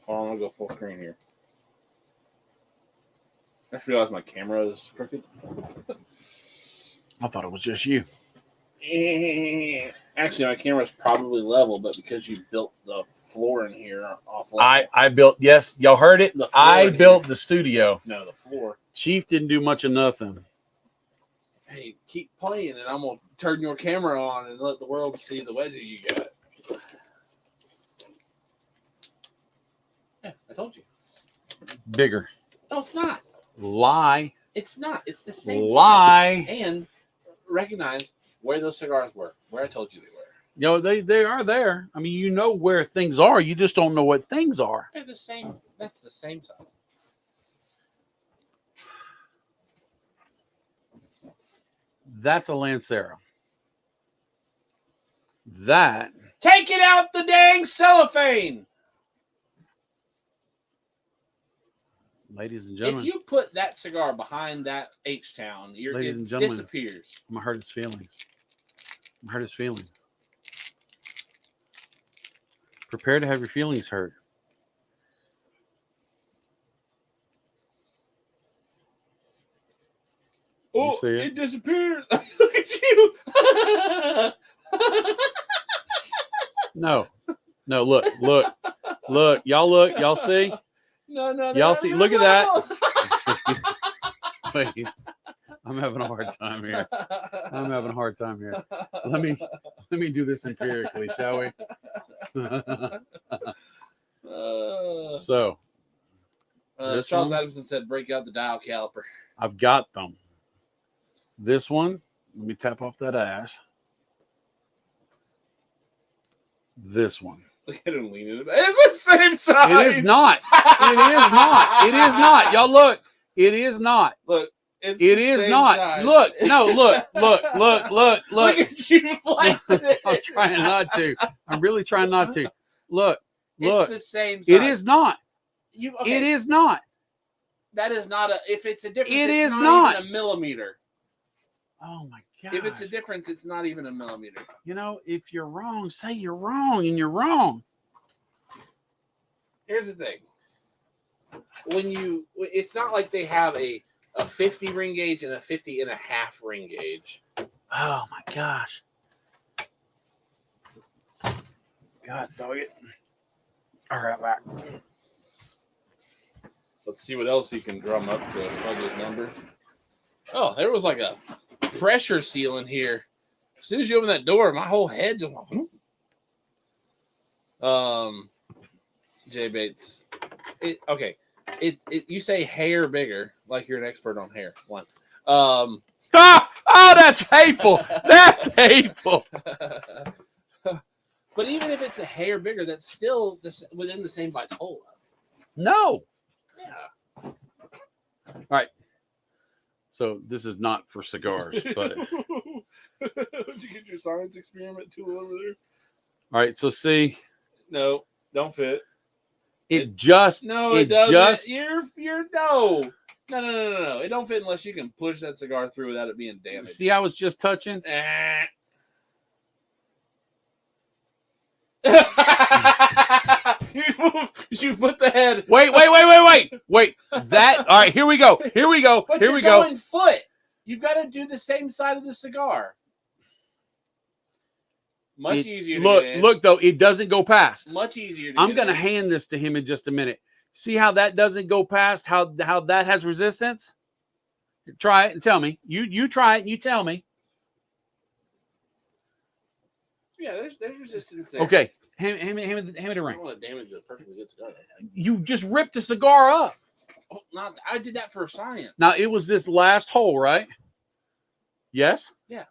Hold on, I'm gonna go full screen here. I just realized my camera is crooked. I thought it was just you. Actually, my camera's probably level, but because you built the floor in here off level. I built, yes, y'all heard it. I built the studio. No, the floor. Chief didn't do much of nothing. Hey, keep playing, and I'm gonna turn your camera on and let the world see the wedgie you got. Yeah, I told you. Bigger. No, it's not. Lie. It's not. It's the same Lie. size. And recognize where those cigars were. Where I told you they were. You know, they are there. I mean, you know where things are. You just don't know what things are. They're the same. That's the same size. That's a Lancero. That. Take it out the dang cellophane. Ladies and gentlemen. If you put that cigar behind that H-Town, it disappears. I'm going to hurt his feelings. Prepare to have your feelings hurt. Oh, see it disappears. Look at you. No, look. Y'all see? No. Y'all see? Look at that. Wait, I'm having a hard time here. Let me do this empirically, shall we? Charles Adamson said, "Break out the dial caliper." I've got them. This one, let me tap off that ash. This one. Look at him leaning. It's the same size. It is not. It is not. Y'all look. It is not. Look. It is not. Size. Look. No. Look. Look at you flexing it. I'm trying not to. I'm really trying not to. Look. It's the same size. It is not. Okay. It is not. That is not a. If it's a difference, it it's is not even a millimeter. Oh my god! If it's a difference, it's not even a millimeter. You know, if you're wrong, say you're wrong, and you're wrong. Here's the thing: it's not like they have a 50 ring gauge and a 50 and a half ring gauge. Oh my gosh! God dog it! All right, back. Let's see what else he can drum up to plug his numbers. Oh, there was like a pressure seal in here. As soon as you open that door, my whole head just went. Jay Bates. You say hair bigger, like you're an expert on hair. One. Oh, that's hateful. That's hateful. But even if it's a hair bigger, that's still within the same Vitola. No. Yeah. All right. So this is not for cigars, but did you get your science experiment tool over there? All right. So see, no, don't fit. It doesn't. You're no. It don't fit unless you can push that cigar through without it being damaged. See, I was just touching. You put the head. Wait. That. All right. Here we go. But you're going foot. You've got to do the same side of the cigar. Much easier. Look though, it doesn't go past. Much easier. I'm going to hand this to him in just a minute. See how that doesn't go past? How that has resistance? Try it and tell me. You try it and you tell me. Yeah, there's resistance there. Okay, hand me the I ring. don't want to damage a perfectly good cigar. You just ripped the cigar up. Oh, I did that for science. Now it was this last hole, right? Yes. Yeah.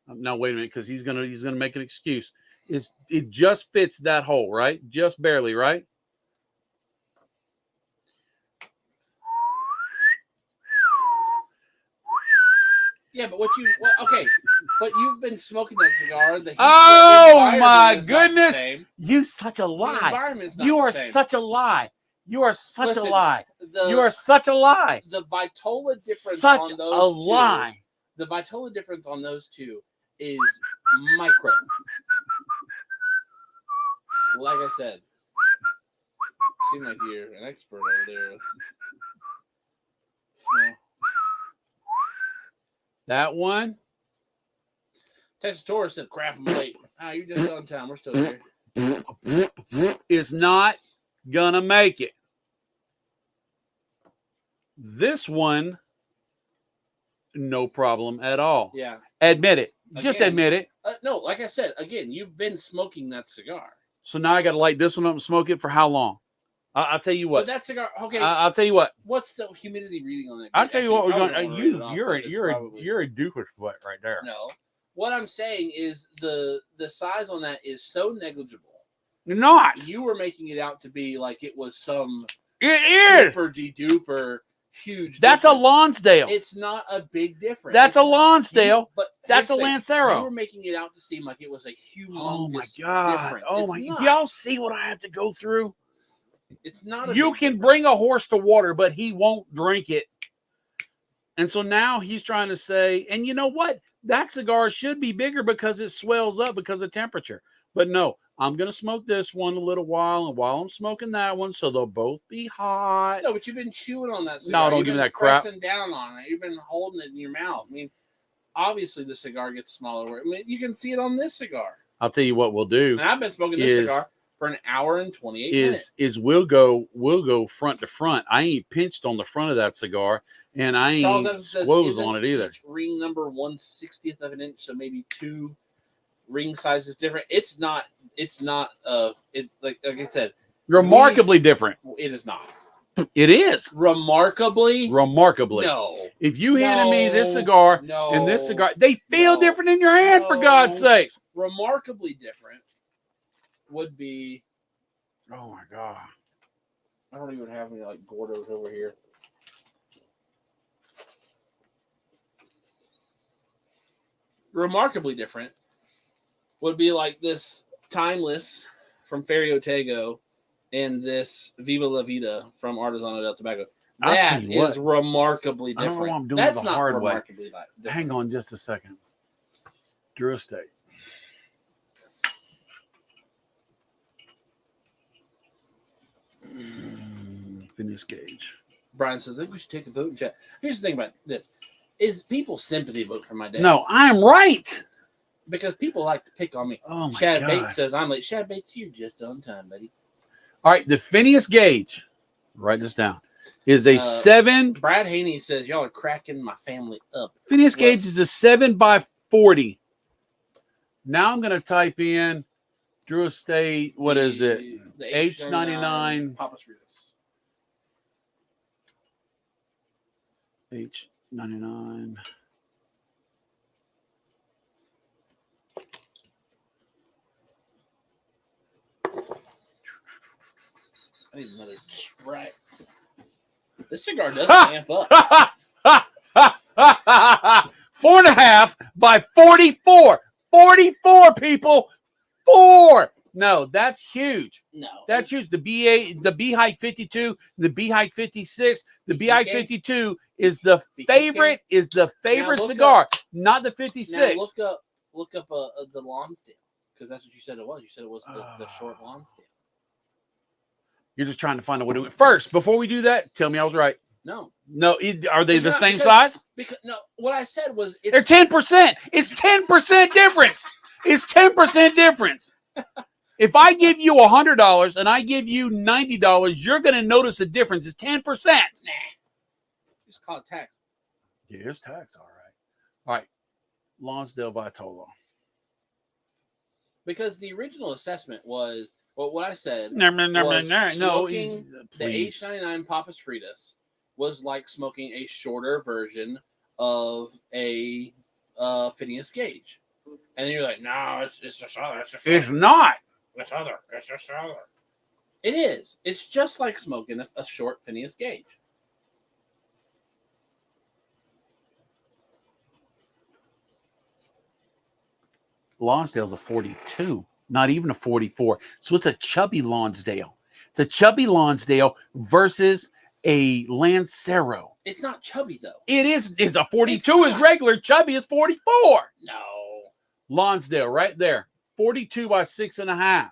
Now wait a minute, because he's gonna make an excuse. It just fits that hole, right? Just barely, right? Yeah, but but you've been smoking that cigar. Oh my is not the goodness! same. You such a The lie. environment's not You the are same. such a lie. You are such Listen, a lie. The, You are such a lie. the Vitola difference Such on a those two. lie. The Vitola difference on those two is micro. Like I said, seem like you're an expert over there. Smell. That one Texas Taurus said, "Crap, I'm late." You're just on time. We're still here. is not gonna make it. This one, no problem at all. Yeah. Admit it. Just Again, admit it. No, like I said, again, you've been smoking that cigar. So now I got to light this one up and smoke it for how long? I'll tell you But what. that cigar, okay. I'll tell you what. What's the humidity reading on that? I'll tell you what we're Actually, going. probably don't wanna You're read it off, 'cause it's a doofus butt right there. No. What I'm saying is the size on that is so negligible. You're not. You were making it out to be like it was some It is. super de-duper huge. That's a difference. Lonsdale. It's not a big difference. That's a It's- Lonsdale. But That's a here's the thing. Lancero. You were making it out to seem like it was a humongous Oh my god. difference. Oh It's my. not. Y'all see what I have to go through? It's not. You big can difference. bring a horse to water, but he won't drink it. And so now he's trying to say, and you know what? That cigar should be bigger because it swells up because of temperature. But no, I'm going to smoke this one a little while, and while I'm smoking that one, so they'll both be hot. No, but you've been chewing on that cigar. No, don't You've give me been that crap. pressing down on it. You've been holding it in your mouth. I mean, obviously the cigar gets smaller. I mean, you can see it on this cigar. I'll tell you what we'll do. And I've been smoking this cigar for an hour and 28 minutes. Is we'll go front to front. I ain't pinched on the front of that cigar, and I Charles ain't Evans says, squoze "Isn't on it either. each ring number 1/60th of an inch, so maybe 2 ring sizes different." It's not. It's like I said, Remarkably different. it is not. It is Remarkably. No. If you handed me this cigar and this cigar, they feel different in your hand, for God's sakes. Remarkably different would be. Oh my God. I don't even have any like Gordos over here. Remarkably different would be like this Timeless from Ferry Otego and this Viva La Vida from Artesano del Tobacco. That is remarkably different. I don't know what I'm doing That's the not hard way. remarkably different. Hang on just a second. Drew Estate. Phineas Gage. Brian says, I think we should take a vote in chat. Here's the thing about this. Is people sympathy vote for my dad? No, I'm right. Because people like to pick on me. Oh my Shad God. Bates says, I'm late. Shad Bates, you're just on time, buddy. All right, the Phineas Gage, write this down, is a 7. Brad Haney says, y'all are cracking my family up. Phineas Gage is a 7x40. Now I'm going to type in Drew Estate. What is it? The H99. Papas Fritos. H99. I need another Sprite. This cigar doesn't amp up. 4.5 by 44. 44 people. 4. No, that's huge. No. That's huge. The B height 52, the B height 56, the B height 52 is the favorite. Is the favorite cigar, not the 56. Now look up the Lonsdale, because that's what you said it was. You said it was the short Lonsdale. You're just trying to find a way to do it. First, before we do that, tell me I was right. No. Are they the same size? Because no, what I said was They're 10%. It's 10% difference. It's 10% difference. If I give you $100 and I give you $90, you're going to notice a difference. It's 10%. Nah. Just call it tax. Yeah, it's tax, all right. All right. Lonsdale Vitola. Because the original assessment was, well, what I said No, smoking the please. H99 Papas Fritas was like smoking a shorter version of a Phineas Gage. And then you're like, no, it's just other. It's not. It's other. It's just other. It is. It's just like smoking a short Phineas Gage. Lonsdale's a 42, not even a 44. So it's a chubby Lonsdale. It's a chubby Lonsdale versus a Lancero. It's not chubby, though. It is. It's a 42 is regular. Chubby is 44. No. Lonsdale right there. 42 by 6.5.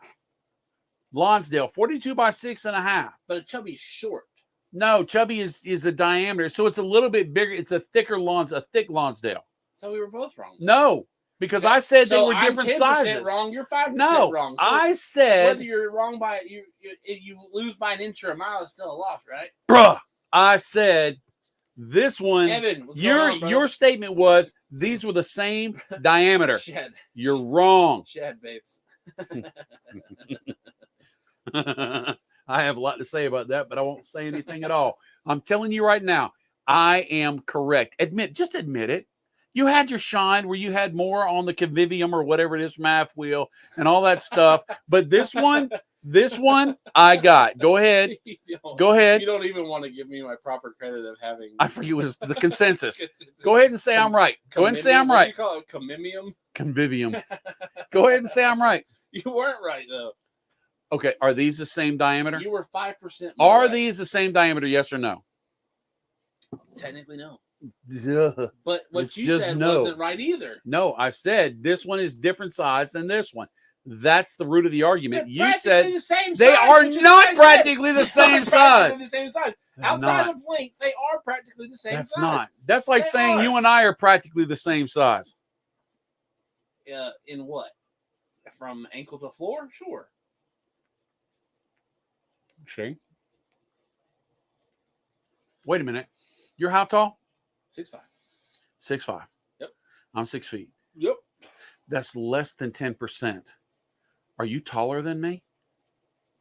Lonsdale, 42 by 6.5. But a chubby's short. No, chubby is the diameter. So it's a little bit bigger. It's a thicker a thick Lonsdale. So we were both wrong. No, because I said they were different I'm 10% sizes. Wrong. You're 5% no, wrong. So I said whether you're wrong by you lose by an inch or a mile is still a loss, right? Bruh, I said this one. Evan, what's going on, brother? Your statement was these were the same diameter. Shed. You're wrong. Shed Bates. I have a lot to say about that, but I won't say anything at all. I'm telling you right now, I am correct. Just admit it. You had your shine where you had more on the convivium or whatever it is from half wheel and all that stuff. But this one, I got. Go ahead. Go ahead. You don't even want to give me my proper credit of having. I forget it was the consensus. Go ahead and say I'm right. Go ahead and say I'm right. What do you call it? Comimium? Convivium. Go ahead and say I'm right. You weren't right, though. Okay. Are these the same diameter? You were 5%. Are right. these the same diameter? Yes or no? Technically, no. Yeah. But what It's you just said no. wasn't right either. No, I said this one is different size than this one. That's the root of the argument. They're You said the same they size, are which is not what I said. practically the They're same practically size. the same size. They're Outside not. of length, they are practically the same That's size. not. That's like They saying are. you and I are practically the same size. In what? From ankle to floor? Sure. See? Wait a minute. You're how tall? 6'5". 6'5". Yep. I'm 6 feet. Yep. That's less than 10%. Are you taller than me?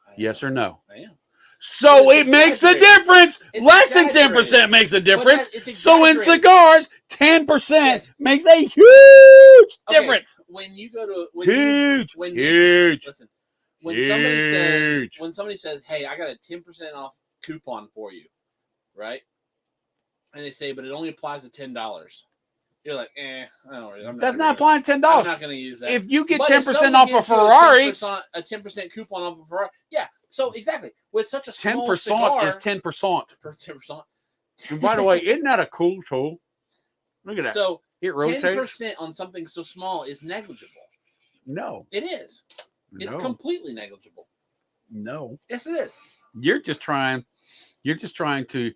I Yes am. or no? I am. So It's it makes a exaggerated. difference. It's Less than exaggerated. 10% makes a But difference. it's So in exaggerated. cigars, 10% Yes. makes a huge Okay, difference. When you go to Huge. when Huge. listen, when somebody Huge. says, "Hey, I got a 10% off coupon for you," right? And they say, "But it only applies to $10." You're like, I don't worry. That's not applying $10. I'm not going to use that. If you get But 10% if someone off a gives you Ferrari, a 10% coupon off a Ferrari, yeah. So exactly with such a 10% small cigar, is 10%. 10%. And by the way, isn't that a cool tool? Look at that. So It rotates. 10% on something so small is negligible. No. It is. It's completely negligible. No. Yes, it is. You're just trying to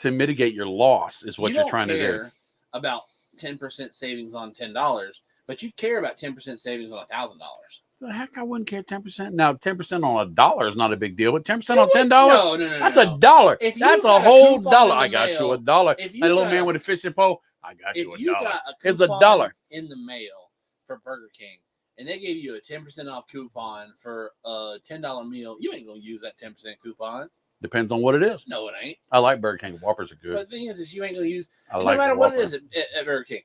mitigate your loss is what you're trying to do. About 10% savings on $10, but you care about 10% savings on $1,000. The heck, I wouldn't care 10%. Now, 10% on $1 is not a big deal, but 10% on $10, No. that's $1. If you that's a got a whole coupon dollar. in the I got mail, you $1. if you That little got man a- with a fishing pole, I got you If you $1. got a It's coupon $1. in the mail for Burger King, and they gave you a 10% off coupon for a $10 meal, you ain't gonna use that 10% coupon. Depends on what it is. No, it ain't. I like Burger King. Whoppers are But good. the thing is you ain't gonna use. I No like matter the what it Whopper. is at Burger King,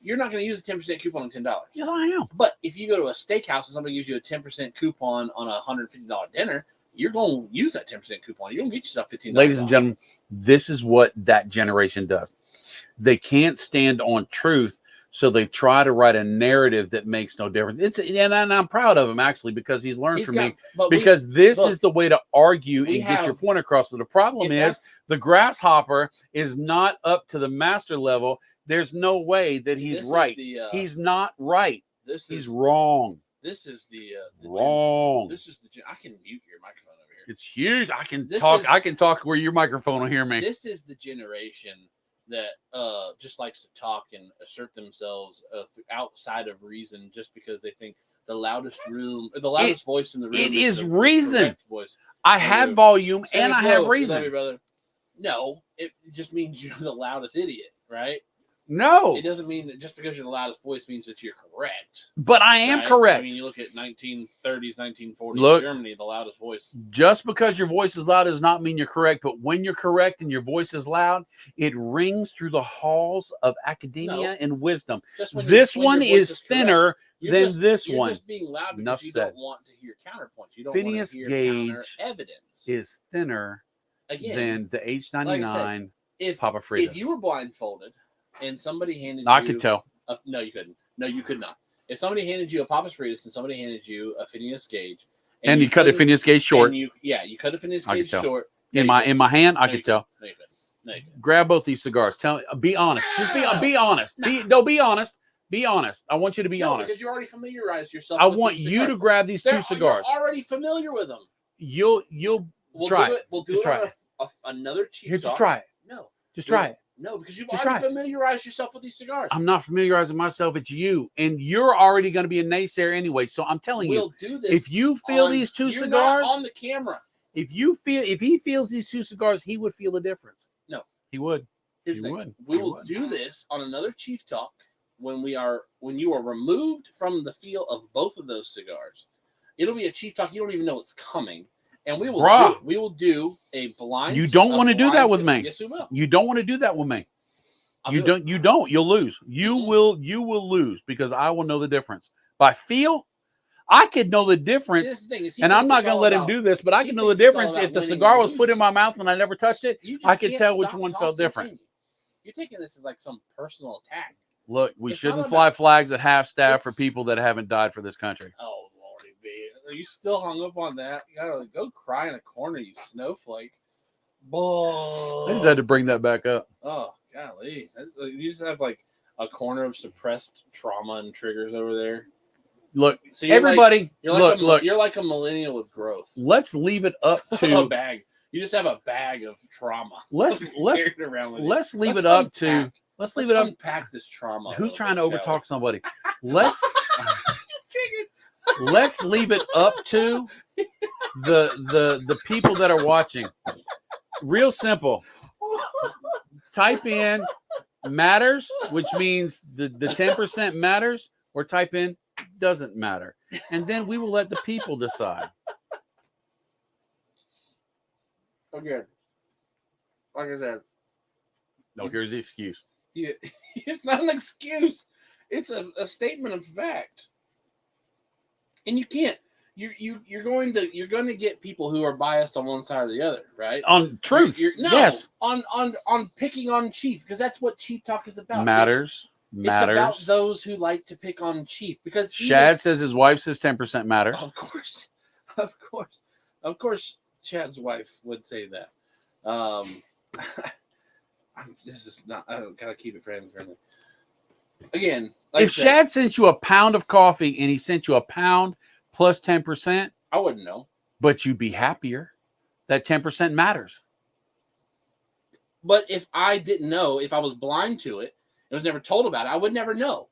you're not gonna use a 10% coupon on $10. Yes, I am. But if you go to a steakhouse and somebody gives you a 10% coupon on a $150 dinner, you're going to use that 10% coupon. You're going to get yourself $15. Ladies and gentlemen, this is what that generation does. They can't stand on truth, so they try to write a narrative that makes no difference. And I'm proud of him, actually, because he's learned from me. Because this is the way to argue and get your point across. So the problem is the grasshopper is not up to the master level. There's no way that he's right. He's not right. He's wrong. This is the wrong. This is the. I can mute your microphone over here. It's huge. I can talk. I can talk where your microphone will hear me. This is the generation that just likes to talk and assert themselves outside of reason, just because they think the loudest voice in the room. It is is the reason. correct voice. I have volume and I have Love reason. you, brother. No, it just means you're the loudest idiot, right? No, It doesn't mean that just because you're the loudest voice means that you're correct. but I am right? correct. I mean, you look at 1930s, 1940s Germany, the loudest voice. Just because your voice is loud does not mean you're correct. But when you're correct and your voice is loud, it rings through the halls of academia and wisdom. This one is thinner than this one. You're just being loud because you don't want to hear counterpoints. You don't want to hear counter evidence. Is thinner than the H99 Papa Fritas. If you were blindfolded and somebody handed you... I could tell. No, you couldn't. No, you could not. If somebody handed you a Papa's Fritas and somebody handed you a Phineas Gage... And you cut a Phineas Gage short. You cut a Phineas Gage short. In my hand, I could tell. No, you couldn't. No, you couldn't. Grab both these cigars. Be honest. Just be honest. Be honest. Be honest. I want you to be honest. Because you already familiarized yourself. I want you to grab these two cigars. You're already familiar with them. We'll try it. We'll do it on another Chief Talk. Just try it. No. Just try it. No, because you've already familiarized yourself with these cigars. I'm not familiarizing myself. It's you. And you're already going to be a naysayer anyway. So I'm telling we'll do this. If you feel these two cigars. Not on the camera. If he feels these two cigars, he would feel the difference. No. He would. Here's the thing. We will do this on another Chief Talk when you are removed from the feel of both of those cigars. It'll be a Chief Talk. You don't even know it's coming. And we will do a blind. You don't want to do that with me. Yes, we will. You don't want to do that with me. You don't. You'll lose. You will lose because I will know the difference. By feel, I could know the difference. And I'm not going to let him do this, but I can know the difference. If the cigar was put in my mouth and I never touched it, I could tell which one felt different. You're taking this as like some personal attack. Look, we shouldn't fly flags at half staff for people that haven't died for this country. Oh, Lordy B. Are you still hung up on that? You gotta go cry in a corner, you snowflake. Boy. I just had to bring that back up. Oh, golly. You just have like a corner of suppressed trauma and triggers over there. Look, so everybody, you're like a millennial with growth. Let's leave it up to a bag. You just have a bag of trauma. Let's leave it up to unpack this trauma. Who's trying to overtalk somebody? Let's leave it up to the people that are watching. Real simple. Type in matters, which means the 10% matters, or type in doesn't matter. And then we will let the people decide. Okay. Like I said. No, here's the excuse. Yeah, it's not an excuse. It's a statement of fact. And you can't. You're going to get people who are biased on one side or the other, right? On truth. Yes. On picking on Chief, because that's what Chief Talk is about. Matters. It's about those who like to pick on Chief. Because Shad says his wife says 10% matters. Of course, Chad's wife would say that. This is not. I gotta keep it family friendly. Again, if Shad sent you a pound of coffee and he sent you a pound plus 10%, I wouldn't know. But you'd be happier. That 10% matters. But if I didn't know, if I was blind to it, and was never told about it, I would never know.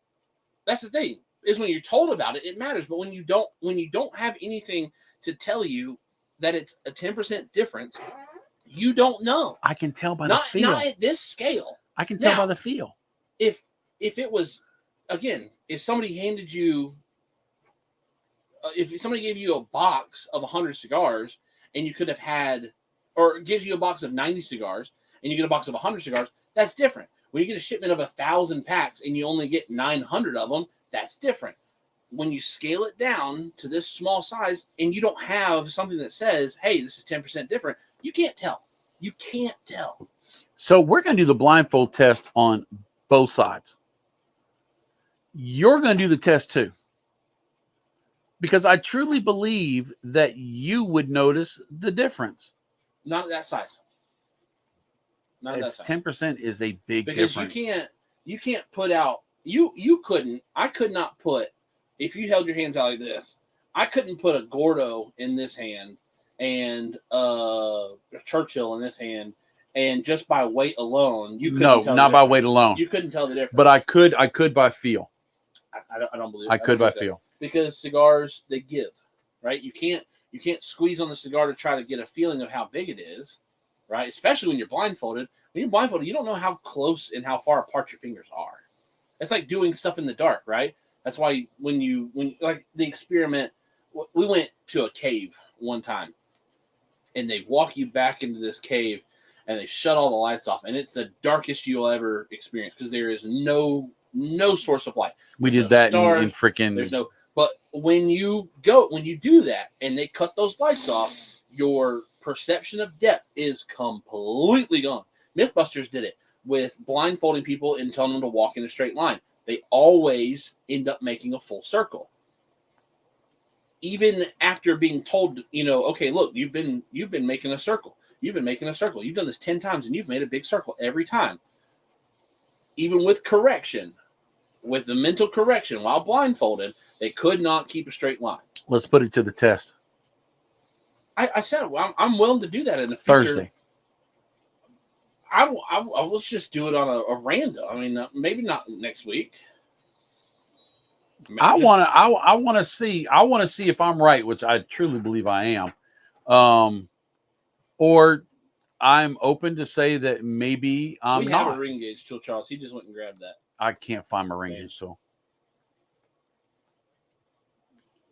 That's the thing. Is when you're told about it, it matters. But when you don't have anything to tell you that it's a 10% difference, you don't know. I can tell by the feel. Not at this scale. I can tell by the feel. If it was, again, if somebody handed you, if somebody gave you a box of 100 cigars and you could have had, or gives you a box of 90 cigars and you get a box of 100 cigars, that's different. When you get a shipment of 1,000 packs and you only get 900 of them, that's different. When you scale it down to this small size and you don't have something that says, hey, this is 10% different, you can't tell. You can't tell. So we're going to do the blindfold test on both sides. You're going to do the test too. Because I truly believe that you would notice the difference. Not at that size. Not at that size. 10% is a big difference. Because you can't put out, I could not put, if you held your hands out like this, I couldn't put a Gordo in this hand and a Churchill in this hand And just by weight alone, you couldn't No, tell not the by difference. weight alone. You couldn't tell the difference. But I could by feel. I don't believe. I could by believe that. feel. Because cigars, they give, right? You can't squeeze on the cigar to try to get a feeling of how big it is, right? Especially when you're blindfolded. When you're blindfolded, you don't know how close and how far apart your fingers are. It's like doing stuff in the dark, right? That's why when like the experiment, we went to a cave one time, and they walk you back into this cave, and they shut all the lights off, and it's the darkest you'll ever experience because there is no source of light. We There's did no that stars, in freaking. There's no. But when you do that, and they cut those lights off, your perception of depth is completely gone. Mythbusters did it with blindfolding people and telling them to walk in a straight line. They always end up making a full circle. Even after being told, okay, look, you've been making a circle. You've been making a circle. You've done this 10 times, and you've made a big circle every time. Even with correction, with the mental correction while blindfolded, they could not keep a straight line. Let's put it to the test. I said, well, I'm willing to do that in the future. Thursday. Let's just do it on a random. I mean, maybe not next week. I want to see if I'm right, which I truly believe I am. Or I'm open to say that maybe I'm we not. have a ring gauge till Charles. He just went and grabbed that. I can't find my ring gauge, so.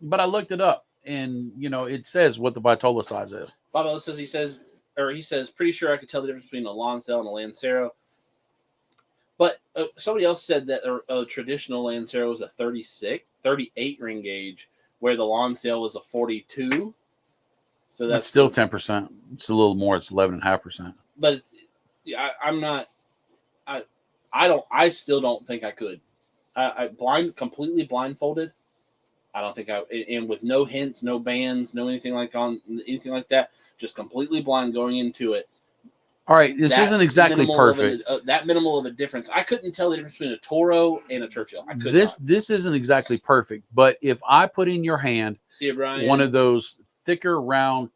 But I looked it up, and it says what the Vitola size is. Bob Ellis says he says pretty sure I could tell the difference between a Lonsdale and a Lancero. But somebody else said that a traditional Lancero was a 38 ring gauge, where the Lonsdale was a 42. So that's still 10%. It's a little more. It's 11.5%. But I'm not. I still don't think I could. Completely blindfolded. I don't think and with no hints, no bands, no anything like that. Just completely blind going into it. All right, this isn't exactly perfect. That minimal of a difference, I couldn't tell the difference between a Toro and a Churchill. I could This not. This isn't exactly perfect, but if I put in your hand one of those thicker, round,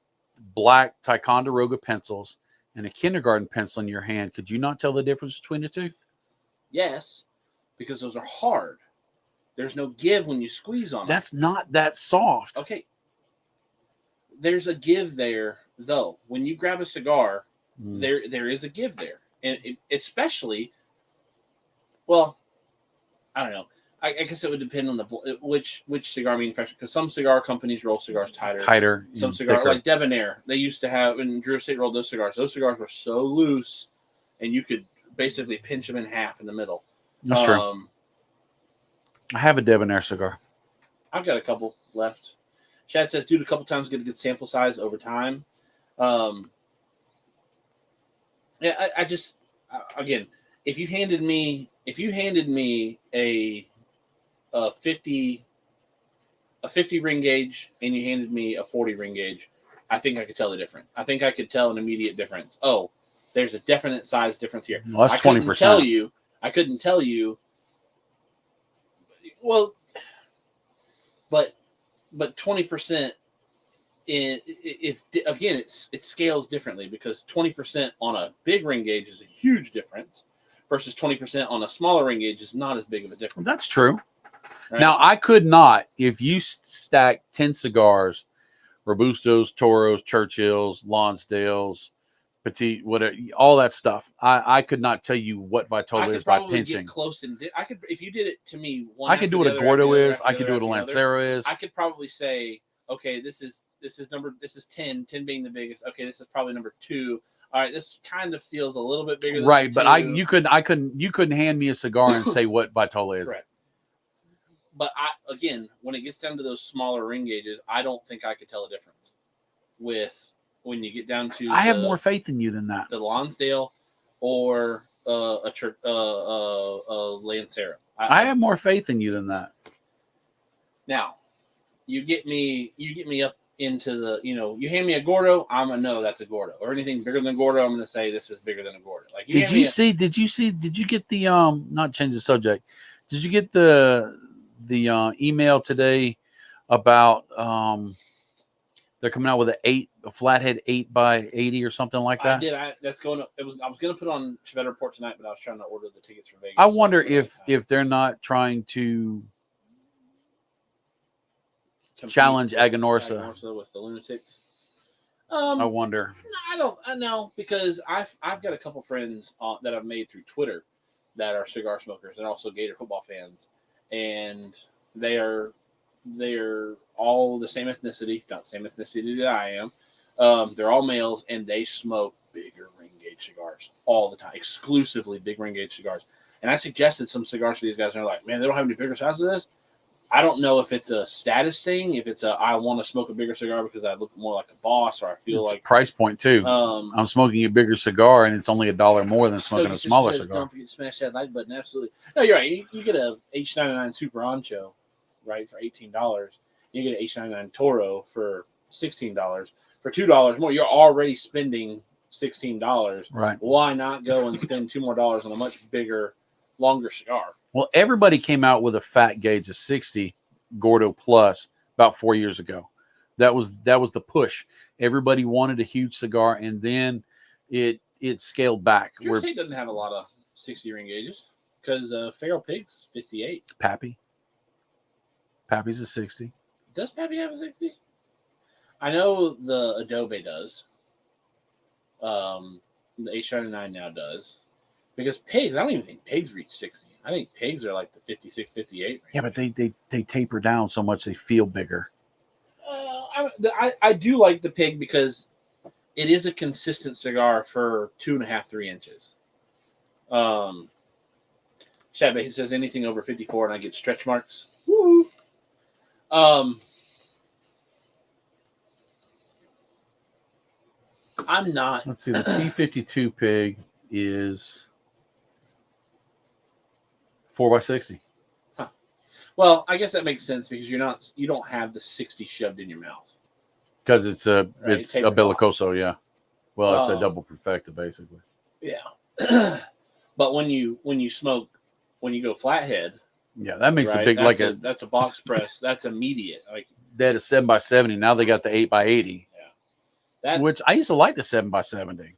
black Ticonderoga pencils and a kindergarten pencil in your hand, could you not tell the difference between the two? Yes, because those are hard. There's no give when you squeeze on them. That's not that soft. Okay. There's a give there, though. When you grab a cigar, there is a give there. And especially, well, I don't know. I guess it would depend on which cigar manufacturer, because some cigar companies roll cigars tighter. Some cigar, like Debonair, they used to have, and Drew Estate rolled those cigars. Those cigars were so loose, and you could basically pinch them in half in the middle. That's true. I have a Debonair cigar. I've got a couple left. Chad says, dude, a couple times get a good sample size over time. Yeah, I just again, if you handed me a 50 ring gauge and you handed me a 40 ring gauge, I think I could tell the difference. I think I could tell an immediate difference. Oh, there's a definite size difference here. Well, that's 20%. I couldn't tell you. Well, but 20% is again, it scales differently, because 20% on a big ring gauge is a huge difference versus 20% on a smaller ring gauge is not as big of a difference. That's true. Right? Now, I could not, if you stack 10 cigars, Robustos, Toros, Churchills, Lonsdales, Petit, whatever, all that stuff, I could not tell you what Vitola is by pinching. Get close and I could, if you did it to me, I could do what a Gordo is. I could do what a Lancero is. I could probably say, okay, this is 10 being the biggest. Okay, this is probably number 2. All right, this kind of feels a little bit bigger than right, but 2. you couldn't hand me a cigar and say what Vitola is. Correct. But again, when it gets down to those smaller ring gauges, I don't think I could tell a difference with when you get down to. I have more faith in you than that. The Lonsdale or a Lancero. I have more faith in you than that. Now, you get me up into the, you hand me a Gordo, I'm gonna know that's a Gordo. Or anything bigger than a Gordo, I'm gonna say this is bigger than a Gordo. Like, did you get the not change the subject? Did you get the email today about They're coming out with a flathead 8x80 or something like that. I did. That's going up. I was going to put on Chevette Report tonight, but I was trying to order the tickets for Vegas. I wonder if they're not trying to challenge Aganorsa with the Lunatics. I wonder. I know because I've got a couple friends that I've made through Twitter that are cigar smokers and also Gator football fans, and they're all the same ethnicity, not the same ethnicity that I am. They're all males, and they smoke bigger ring gauge cigars all the time, exclusively big ring gauge cigars. And I suggested some cigars for these guys, and they're like, "Man, they don't have any bigger sizes of this." I don't know if it's a status thing, if it's I want to smoke a bigger cigar because I look more like a boss, or I feel It's like price point too. I'm smoking a bigger cigar, and it's only $1 more than smoking a smaller cigar. Don't forget to smash that like button. Absolutely. No, you're right. You get a H99 Super Ancho, right, for $18. You get an H99 Toro for $16. For $2 more, you're already spending $16. Right. Why not go and spend $2 more on a much bigger, longer cigar? Well, everybody came out with a fat gauge of 60 Gordo Plus about 4 years ago. That was the push. Everybody wanted a huge cigar, and then it scaled back. Georgia State doesn't have a lot of 60 ring gauges because Feral Pig's 58. Pappy's a 60. Does Pappy have a 60? I know the Adobe does. The H99 now does. Because Pigs, I don't even think Pigs reach 60. I think Pigs are like the 56, 58 range. Yeah, but they taper down so much they feel bigger. I do like the Pig because it is a consistent cigar for 2.5, 3 inches. Chatbait says anything over 54 and I get stretch marks. Woo! I'm not. Let's see. The T52 Pig is 4x60. Huh. Well, I guess that makes sense because you don't have the 60 shoved in your mouth. Because it's a Tapered bellicoso, yeah. Well, it's a double perfecta, basically. Yeah. But when you go flathead, yeah, that makes right, a big that's a box press. That's immediate. Like they had a 7x70. Now they got the 8x80. Yeah. Which I used to like the 7x70.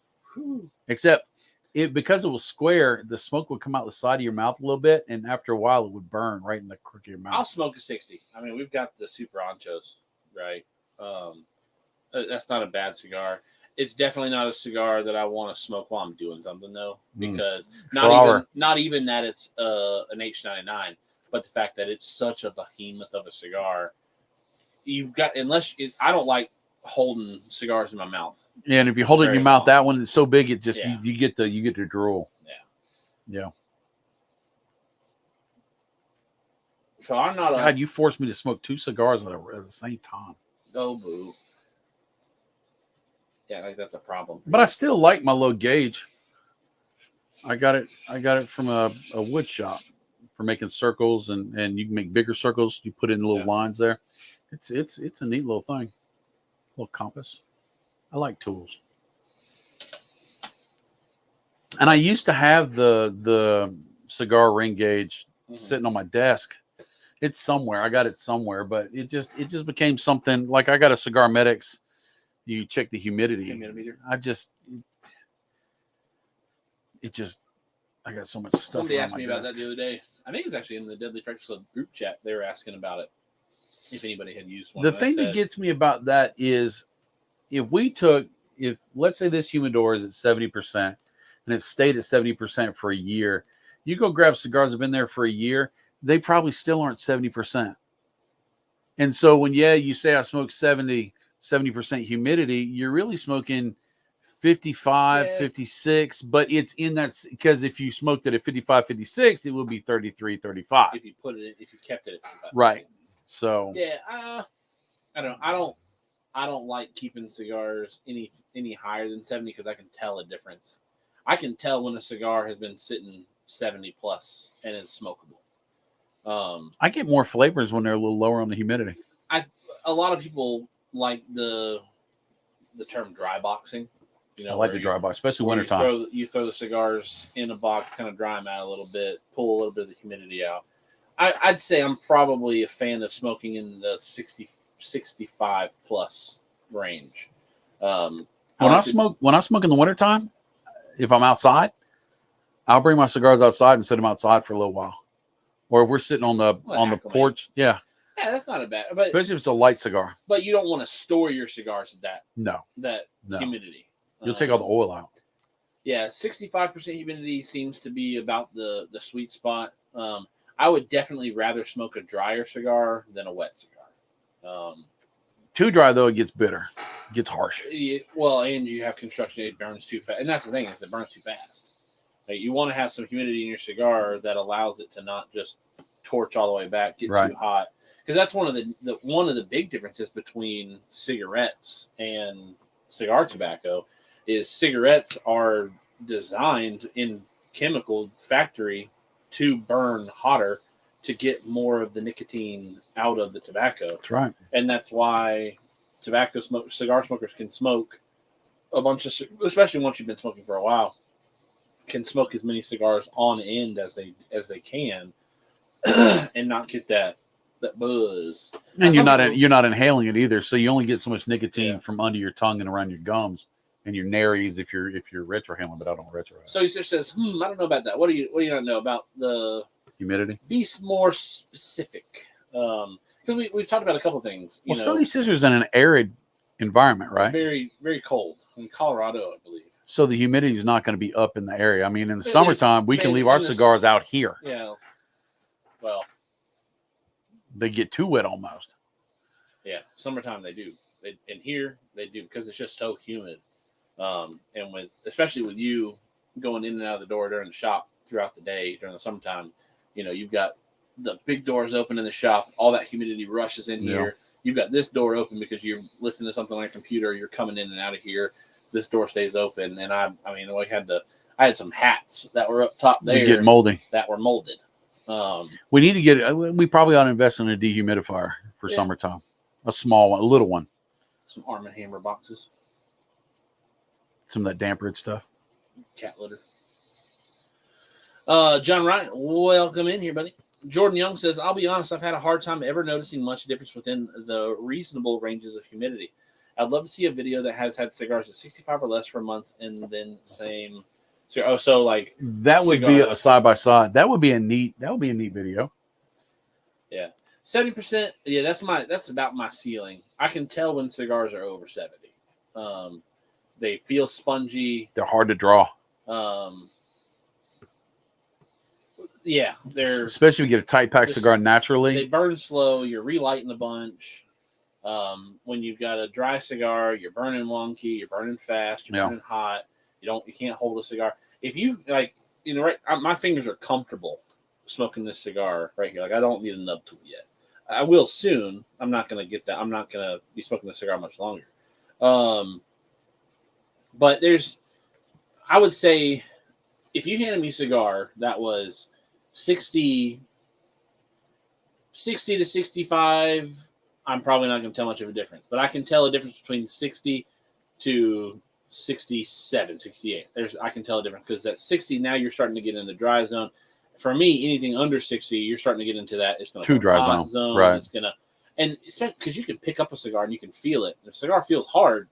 Except because it was square, the smoke would come out the side of your mouth a little bit, and after a while it would burn right in the crook of your mouth. I'll smoke a 60. I mean, we've got the Super Anchos, right? That's not a bad cigar. It's definitely not a cigar that I want to smoke while I'm doing something, though, because not even that it's an H99, but the fact that it's such a behemoth of a cigar. You've got I don't like holding cigars in my mouth. Yeah, and if you hold it in your mouth, that one is so big it just you get the drool. Yeah. So I'm not. God, you forced me to smoke 2 cigars at the same time. Oh boo. Yeah, like that's a problem. But I still like my low gauge. I got it from a wood shop for making circles, and you can make bigger circles. You put it in little lines there. It's a neat little thing. Little compass. I like tools. And I used to have the cigar ring gauge sitting on my desk. It's somewhere. I got it somewhere, but it just became something like I got a Cigar Medics. You check the humidity. I got so much stuff. Somebody asked me about that the other day. I think it's actually in the Deadly Practice Club group chat. They were asking about it. If anybody had used one. The thing that gets me about that is if let's say this humidor is at 70% and it stayed at 70% for a year, you go grab cigars that have been there for a year, they probably still aren't 70%. And so when you say I smoke 70% humidity, you're really smoking 55, 56, but it's in that because if you smoked it at 55, 56, it would be 33, 35. If you kept it at 55. Right. So I don't like keeping cigars any higher than 70 because I can tell a difference. I can tell when a cigar has been sitting 70 plus and is smokable. I get more flavors when they're a little lower on the humidity. A lot of people like the term dry boxing. I like the dry box, especially wintertime. You throw the cigars in a box, kind of dry them out a little bit, pull a little bit of the humidity out. I'd say I'm probably a fan of smoking in the 60, 65 plus range. When I smoke in the wintertime, if I'm outside, I'll bring my cigars outside and set them outside for a little while. Or if we're sitting on the porch, yeah, that's not a bad. But, especially if it's a light cigar. But you don't want to store your cigars at no humidity. You'll take all the oil out. Yeah, 65% humidity seems to be about the sweet spot. I would definitely rather smoke a drier cigar than a wet cigar. Too dry though, it gets bitter, it gets harsh. Well, and you have construction, it burns too fast, and that's the thing, is it burns too fast. Like, you want to have some humidity in your cigar that allows it to not just torch all the way back, get too hot, because that's one of the big differences between cigarettes and cigar tobacco. Is cigarettes are designed in chemical factory to burn hotter to get more of the nicotine out of the tobacco. That's right. And that's why cigar smokers can smoke a bunch of, especially once you've been smoking for a while, can smoke as many cigars on end as they can and not get that buzz. And you're not inhaling it either, so you only get so much nicotine from under your tongue and around your gums and your nares if you're retrohaling, but I don't retrohale. So he just says, I don't know about that. What do you not know about the humidity? Be more specific. Because we've talked about a couple things. Stony Scissors in an arid environment, right? Very, very cold in Colorado, I believe. So the humidity is not going to be up in the area. I mean, in the summertime, we can leave our cigars out here. Yeah. Well, they get too wet almost. Yeah, summertime they do. And here they do, because it's just so humid. And especially with you going in and out of the door during the shop throughout the day during the summertime, you've got the big doors open in the shop, all that humidity rushes in here. You've got this door open because you're listening to something on your computer, you're coming in and out of here. This door stays open, and I had some hats that were up top there. You get moldy. That were molded. We probably ought to invest in a dehumidifier for summertime. A small one, a little one. Some Arm & Hammer boxes. Some of that damp-rid stuff. Cat litter. John Ryan, welcome in here, buddy. Jordan Young says, I'll be honest, I've had a hard time ever noticing much difference within the reasonable ranges of humidity. I'd love to see a video that has had cigars at 65 or less for months and then same. So like that would be a side by side. That would be a neat video. Yeah. 70%. Yeah, that's about my ceiling. I can tell when cigars are over 70. They feel spongy. They're hard to draw. Yeah, they're especially if you get a tight pack cigar naturally. They burn slow. You're relighting a bunch. When you've got a dry cigar, you're burning wonky. You're burning fast. You're burning hot. You can't hold a cigar. If you my fingers are comfortable smoking this cigar right here. Like, I don't need a nub tool yet. I will soon. I'm not going to get that. I'm not going to be smoking the cigar much longer. But I would say, if you handed me a cigar that was 60 to 65, I'm probably not going to tell much of a difference. But I can tell a difference between 60 to 67, 68. I can tell a difference, because at 60, now you're starting to get in the dry zone. For me, anything under 60, you're starting to get into that. It's going to too dry zone. Right. It's going to, and because you can pick up a cigar and you can feel it. If a cigar feels hard,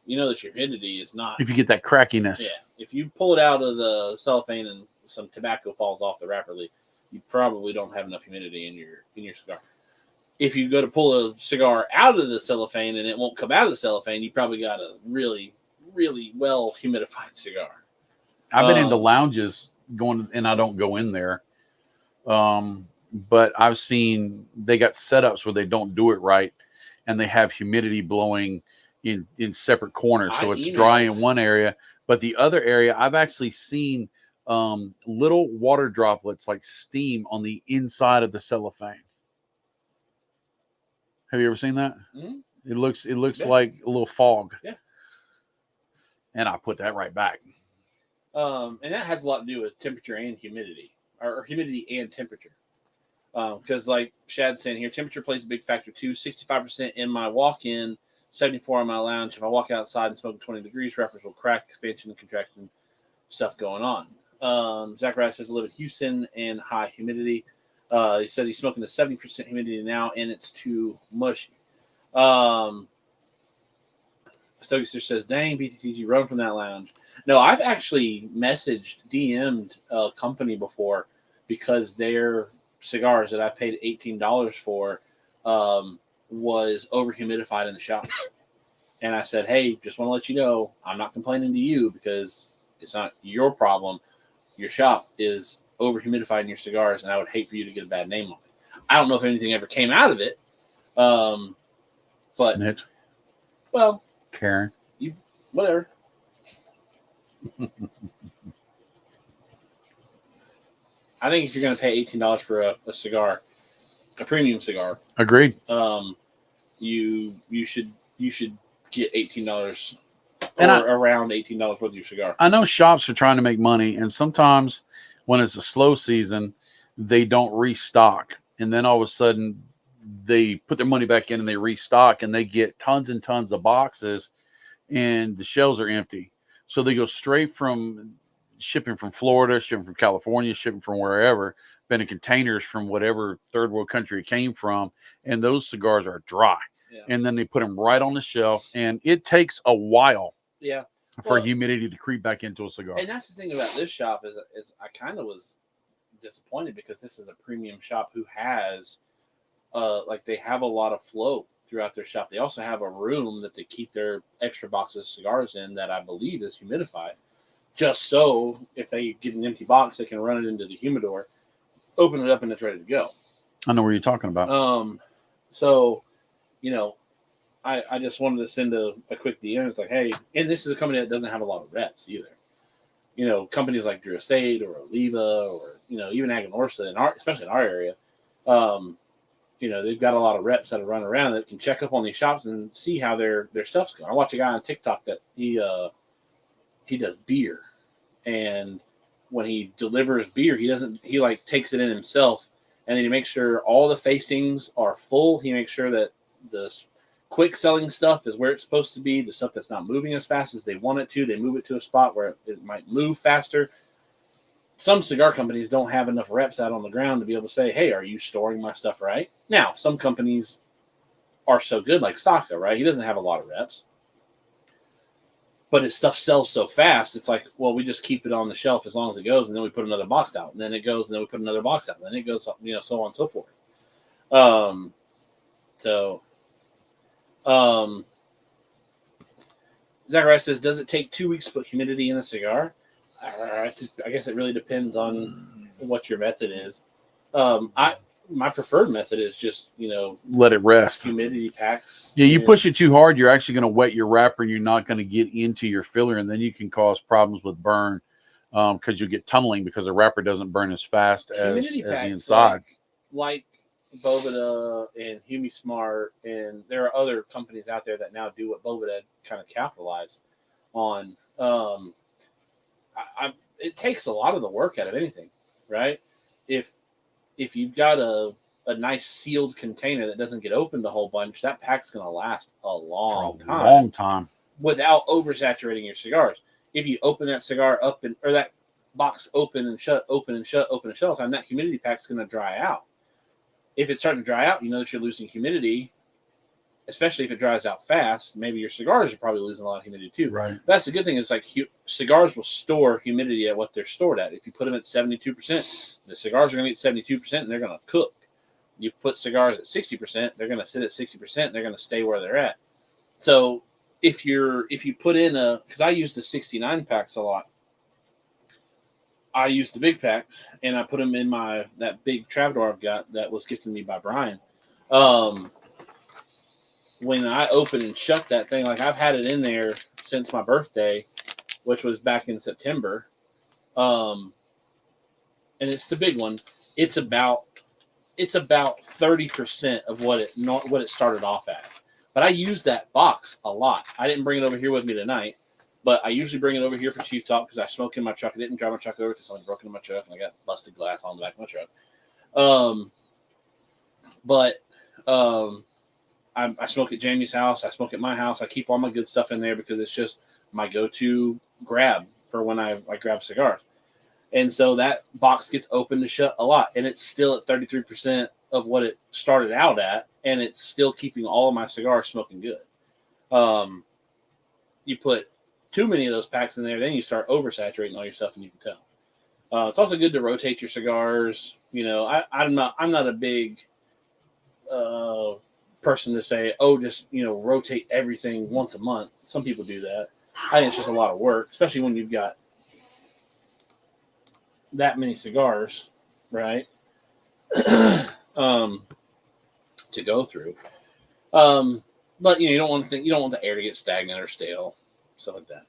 you know that your humidity is not. If you get that crackiness. Yeah. If you pull it out of the cellophane and some tobacco falls off the wrapper leaf, you probably don't have enough humidity in your cigar. If you go to pull a cigar out of the cellophane and it won't come out of the cellophane, you probably got a really, really well humidified cigar. I've been into lounges and I don't go in there. But I've seen they got setups where they don't do it right, and they have humidity blowing in separate corners. So it's dry in one area, but the other area, I've actually seen little water droplets like steam on the inside of the cellophane. Have you ever seen that? Mm-hmm. It looks like a little fog. Yeah. And I put that right back. And that has a lot to do with temperature and humidity, or humidity and temperature. Because like Shad's saying here, temperature plays a big factor too. 65% in my walk-in, 74 on my lounge. If I walk outside and smoke 20 degrees, wrappers will crack, expansion and contraction stuff going on. Zachariah says, I live in Houston and high humidity. He said he's smoking to 70% humidity now, and it's too mushy. Stokester says, "Dang, BTCG, run from that lounge." No, I've actually DM'd a company before because their cigars that I paid $18 for was over humidified in the shop, and I said, "Hey, just want to let you know, I'm not complaining to you because it's not your problem. Your shop is over humidifying your cigars, and I would hate for you to get a bad name on it." I don't know if anything ever came out of it, but Snitch. well, Karen. whatever. I think if you're going to pay $18 for a cigar, a premium cigar, Agreed. you should get $18 And or around $18 worth of your cigar. I know shops are trying to make money, and sometimes when it's a slow season, they don't restock, and then all of a sudden they put their money back in and they restock, and they get tons and tons of boxes, and the shelves are empty. So they go straight from shipping from Florida, shipping from California, shipping from wherever, been in containers from whatever third world country it came from, and those cigars are dry. Yeah. And then they put them right on the shelf, and it takes a while Yeah. for humidity to creep back into a cigar. And that's the thing about this shop is I kind of was disappointed because this is a premium shop who has like they have a lot of flow throughout their shop. They also have a room that they keep their extra boxes of cigars in that I believe is humidified, just so if they get an empty box, they can run it into the humidor, open it up, and it's ready to go. I know what you're talking about. So, you know, I just wanted to send a quick DM. It's like, hey, and this is a company that doesn't have a lot of reps either. You know, companies like Drew Estate or Oliva or, you know, even Aganorsa, especially in our area, you know, they've got a lot of reps that are running around that can check up on these shops and see how their stuff's going. I watch a guy on TikTok that he does beer, and when he delivers beer, he like takes it in himself, and then he makes sure all the facings are full. He makes sure that the quick selling stuff is where it's supposed to be. The stuff that's not moving as fast as they want it to, they move it to a spot where it might move faster. Some cigar companies don't have enough reps out on the ground to be able to say, hey, are you storing my stuff right? Now, some companies are so good, like Saka, right? He doesn't have a lot of reps, but his stuff sells so fast. It's like, well, we just keep it on the shelf as long as it goes, and then we put another box out, and then it goes, and then we put another box out, and then it goes, you know, so on and so forth. Zachariah says, does it take 2 weeks to put humidity in a cigar? I guess it really depends on what your method is. My preferred method is just, you know, let it rest. Humidity packs. Yeah, you push it too hard, you're actually going to wet your wrapper, and you're not going to get into your filler, and then you can cause problems with burn because you get tunneling because the wrapper doesn't burn as fast as the inside. Like Boveda and HumiSmart, and there are other companies out there that now do what Boveda kind of capitalize on. It takes a lot of the work out of anything, right? If you've got a nice sealed container that doesn't get opened a whole bunch, that pack's going to last a long time without oversaturating your cigars. If you open that cigar up or that box open and shut all the time, that humidity pack's going to dry out. If it's starting to dry out, you know that you're losing humidity, especially if it dries out fast. Maybe your cigars are probably losing a lot of humidity too. Right. That's the good thing is like cigars will store humidity at what they're stored at. If you put them at 72%, the cigars are going to get 72% and they're going to cook. You put cigars at 60%, they're going to sit at 60% and they're going to stay where they're at. So if you put in because I use the 69 packs a lot. I use the big packs and I put them in that big Travador I've got that was gifted me by Brian. When I open and shut that thing, like I've had it in there since my birthday, which was back in September. And it's the big one. It's about 30% of what it started off as. But I use that box a lot. I didn't bring it over here with me tonight, but I usually bring it over here for Chief Talk because I smoke in my truck. I didn't drive my truck over because something broke into my truck and I got busted glass on the back of my truck. I smoke at Jamie's house. I smoke at my house. I keep all my good stuff in there because it's just my go-to grab for when I grab cigars. And so that box gets opened and shut a lot. And it's still at 33% of what it started out at. And it's still keeping all of my cigars smoking good. you put too many of those packs in there, then you start oversaturating all your stuff, and you can tell. It's also good to rotate your cigars. I'm not a big person to say, just rotate everything once a month. Some people do that. I think it's just a lot of work, especially when you've got that many cigars, right? To go through. But you don't want the air to get stagnant or stale, stuff like that.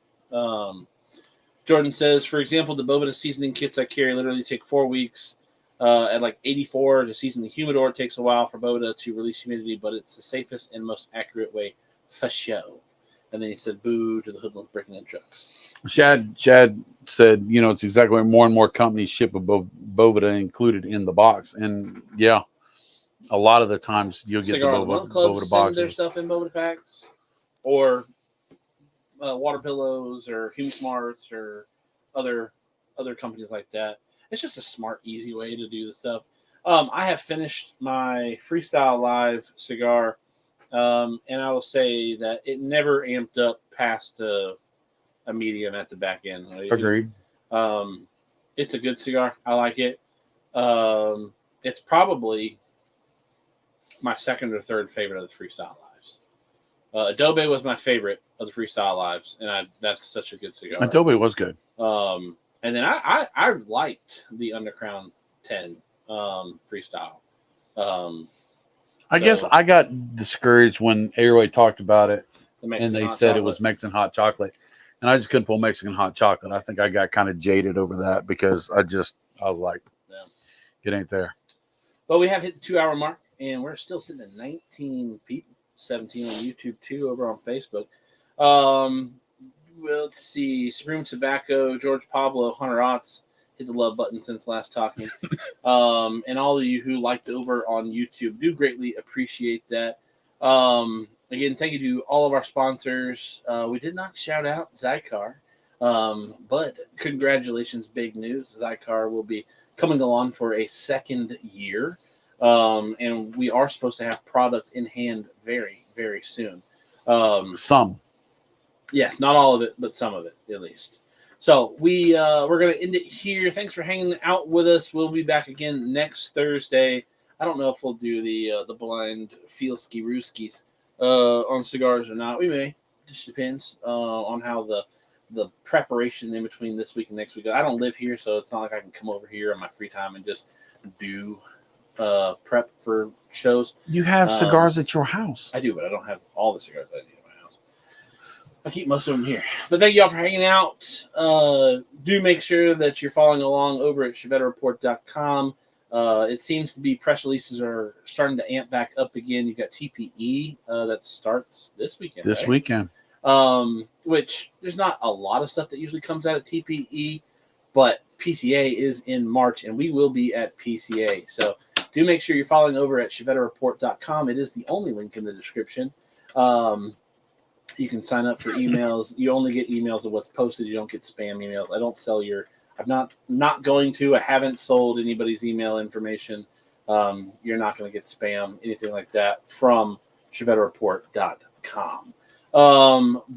Jordan says, for example, the Boveda seasoning kits I carry literally take 4 weeks at like 84 to season the humidor. It takes a while for Boveda to release humidity, but it's the safest and most accurate way for show. And then he said, boo to the hoodlums breaking in trucks. Chad said, it's exactly what more and more companies ship a Boveda included in the box. And yeah, a lot of the times you'll get Cigar the Boveda boxes. send their stuff in Boveda packs, or water pillows, or HumiSmarts, or other companies like that. It's just a smart, easy way to do the stuff. I have finished my Freestyle Live cigar, and I will say that it never amped up past a medium at the back end. Agreed. It's a good cigar. I like it. It's probably my second or third favorite of the Freestyle Lives. Adobe was my favorite of the Freestyle Lives, and that's such a good cigar. Adobe was good. And then I liked the Undercrown 10 Freestyle. I guess I got discouraged when Airway talked about it, and they said it was Mexican hot chocolate, and I just couldn't pull Mexican hot chocolate. I think I got kind of jaded over that because I was like, it ain't there. But we have hit the 2-hour mark, and we're still sitting at 19 people, 17 on YouTube too, over on Facebook. Let's see, Supreme Tobacco, George Pablo, Hunter Otts hit the love button since last talking. And all of you who liked over on YouTube, do greatly appreciate that. Again, thank you to all of our sponsors. We did not shout out Zycar, but congratulations, big news. Zycar will be coming along for a second year, and we are supposed to have product in hand very, very soon. Some. Yes, not all of it, but some of it at least. So we're going to end it here. Thanks for hanging out with us. We'll be back again next Thursday. I don't know if we'll do the blind Feelski Rooskies on cigars or not. We may. Just depends on how the preparation in between this week and next week. I don't live here, so it's not like I can come over here on my free time and just do prep for shows. You have cigars at your house. I do, but I don't have all the cigars I need. I keep most of them here. But thank you all for hanging out. Do make sure that you're following along over at ChevetteReport.com. It seems to be press releases are starting to amp back up again. You've got TPE that starts this weekend. Which there's not a lot of stuff that usually comes out of TPE, but PCA is in March, and we will be at PCA. So do make sure you're following over at ChevetteReport.com. It is the only link in the description. You can sign up for emails. You only get emails of what's posted. You don't get spam emails. I don't sell I'm not going to. I haven't sold anybody's email information. You're not going to get spam, anything like that from ChevetteReport.com.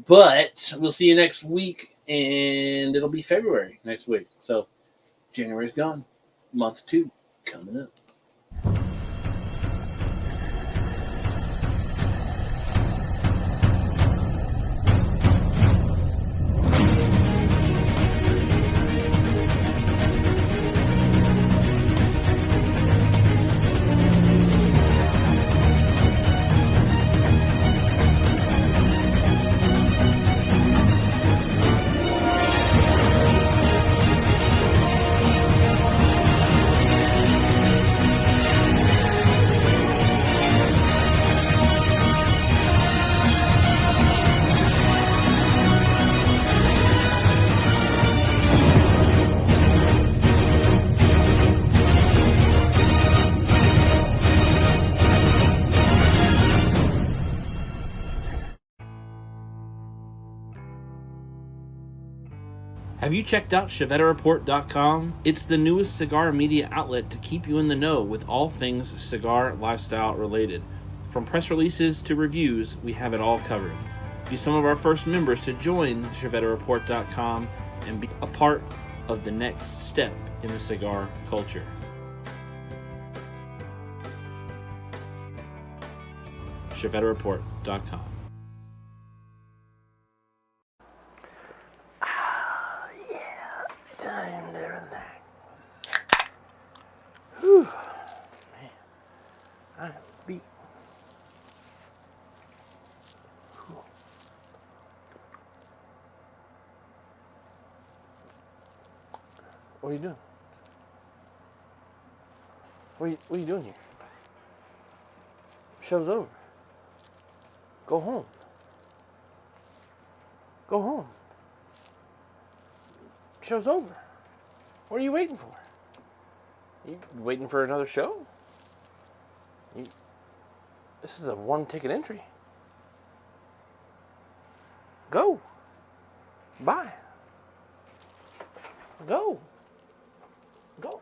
But we'll see you next week, and it'll be February next week. So January's gone. Month 2 coming up. Have you checked out ChevetteReport.com? It's the newest cigar media outlet to keep you in the know with all things cigar lifestyle related. From press releases to reviews, we have it all covered. Be some of our first members to join ChevetteReport.com and be a part of the next step in the cigar culture. ChevetteReport.com. Time to relax. Whew. Man, I'm beat. Whew. What are you doing? What are you doing here? Show's over. Go home. Go home. Show's over. What are you waiting for? You waiting for another show? This is a one-ticket entry. Go. Bye. Go. Go.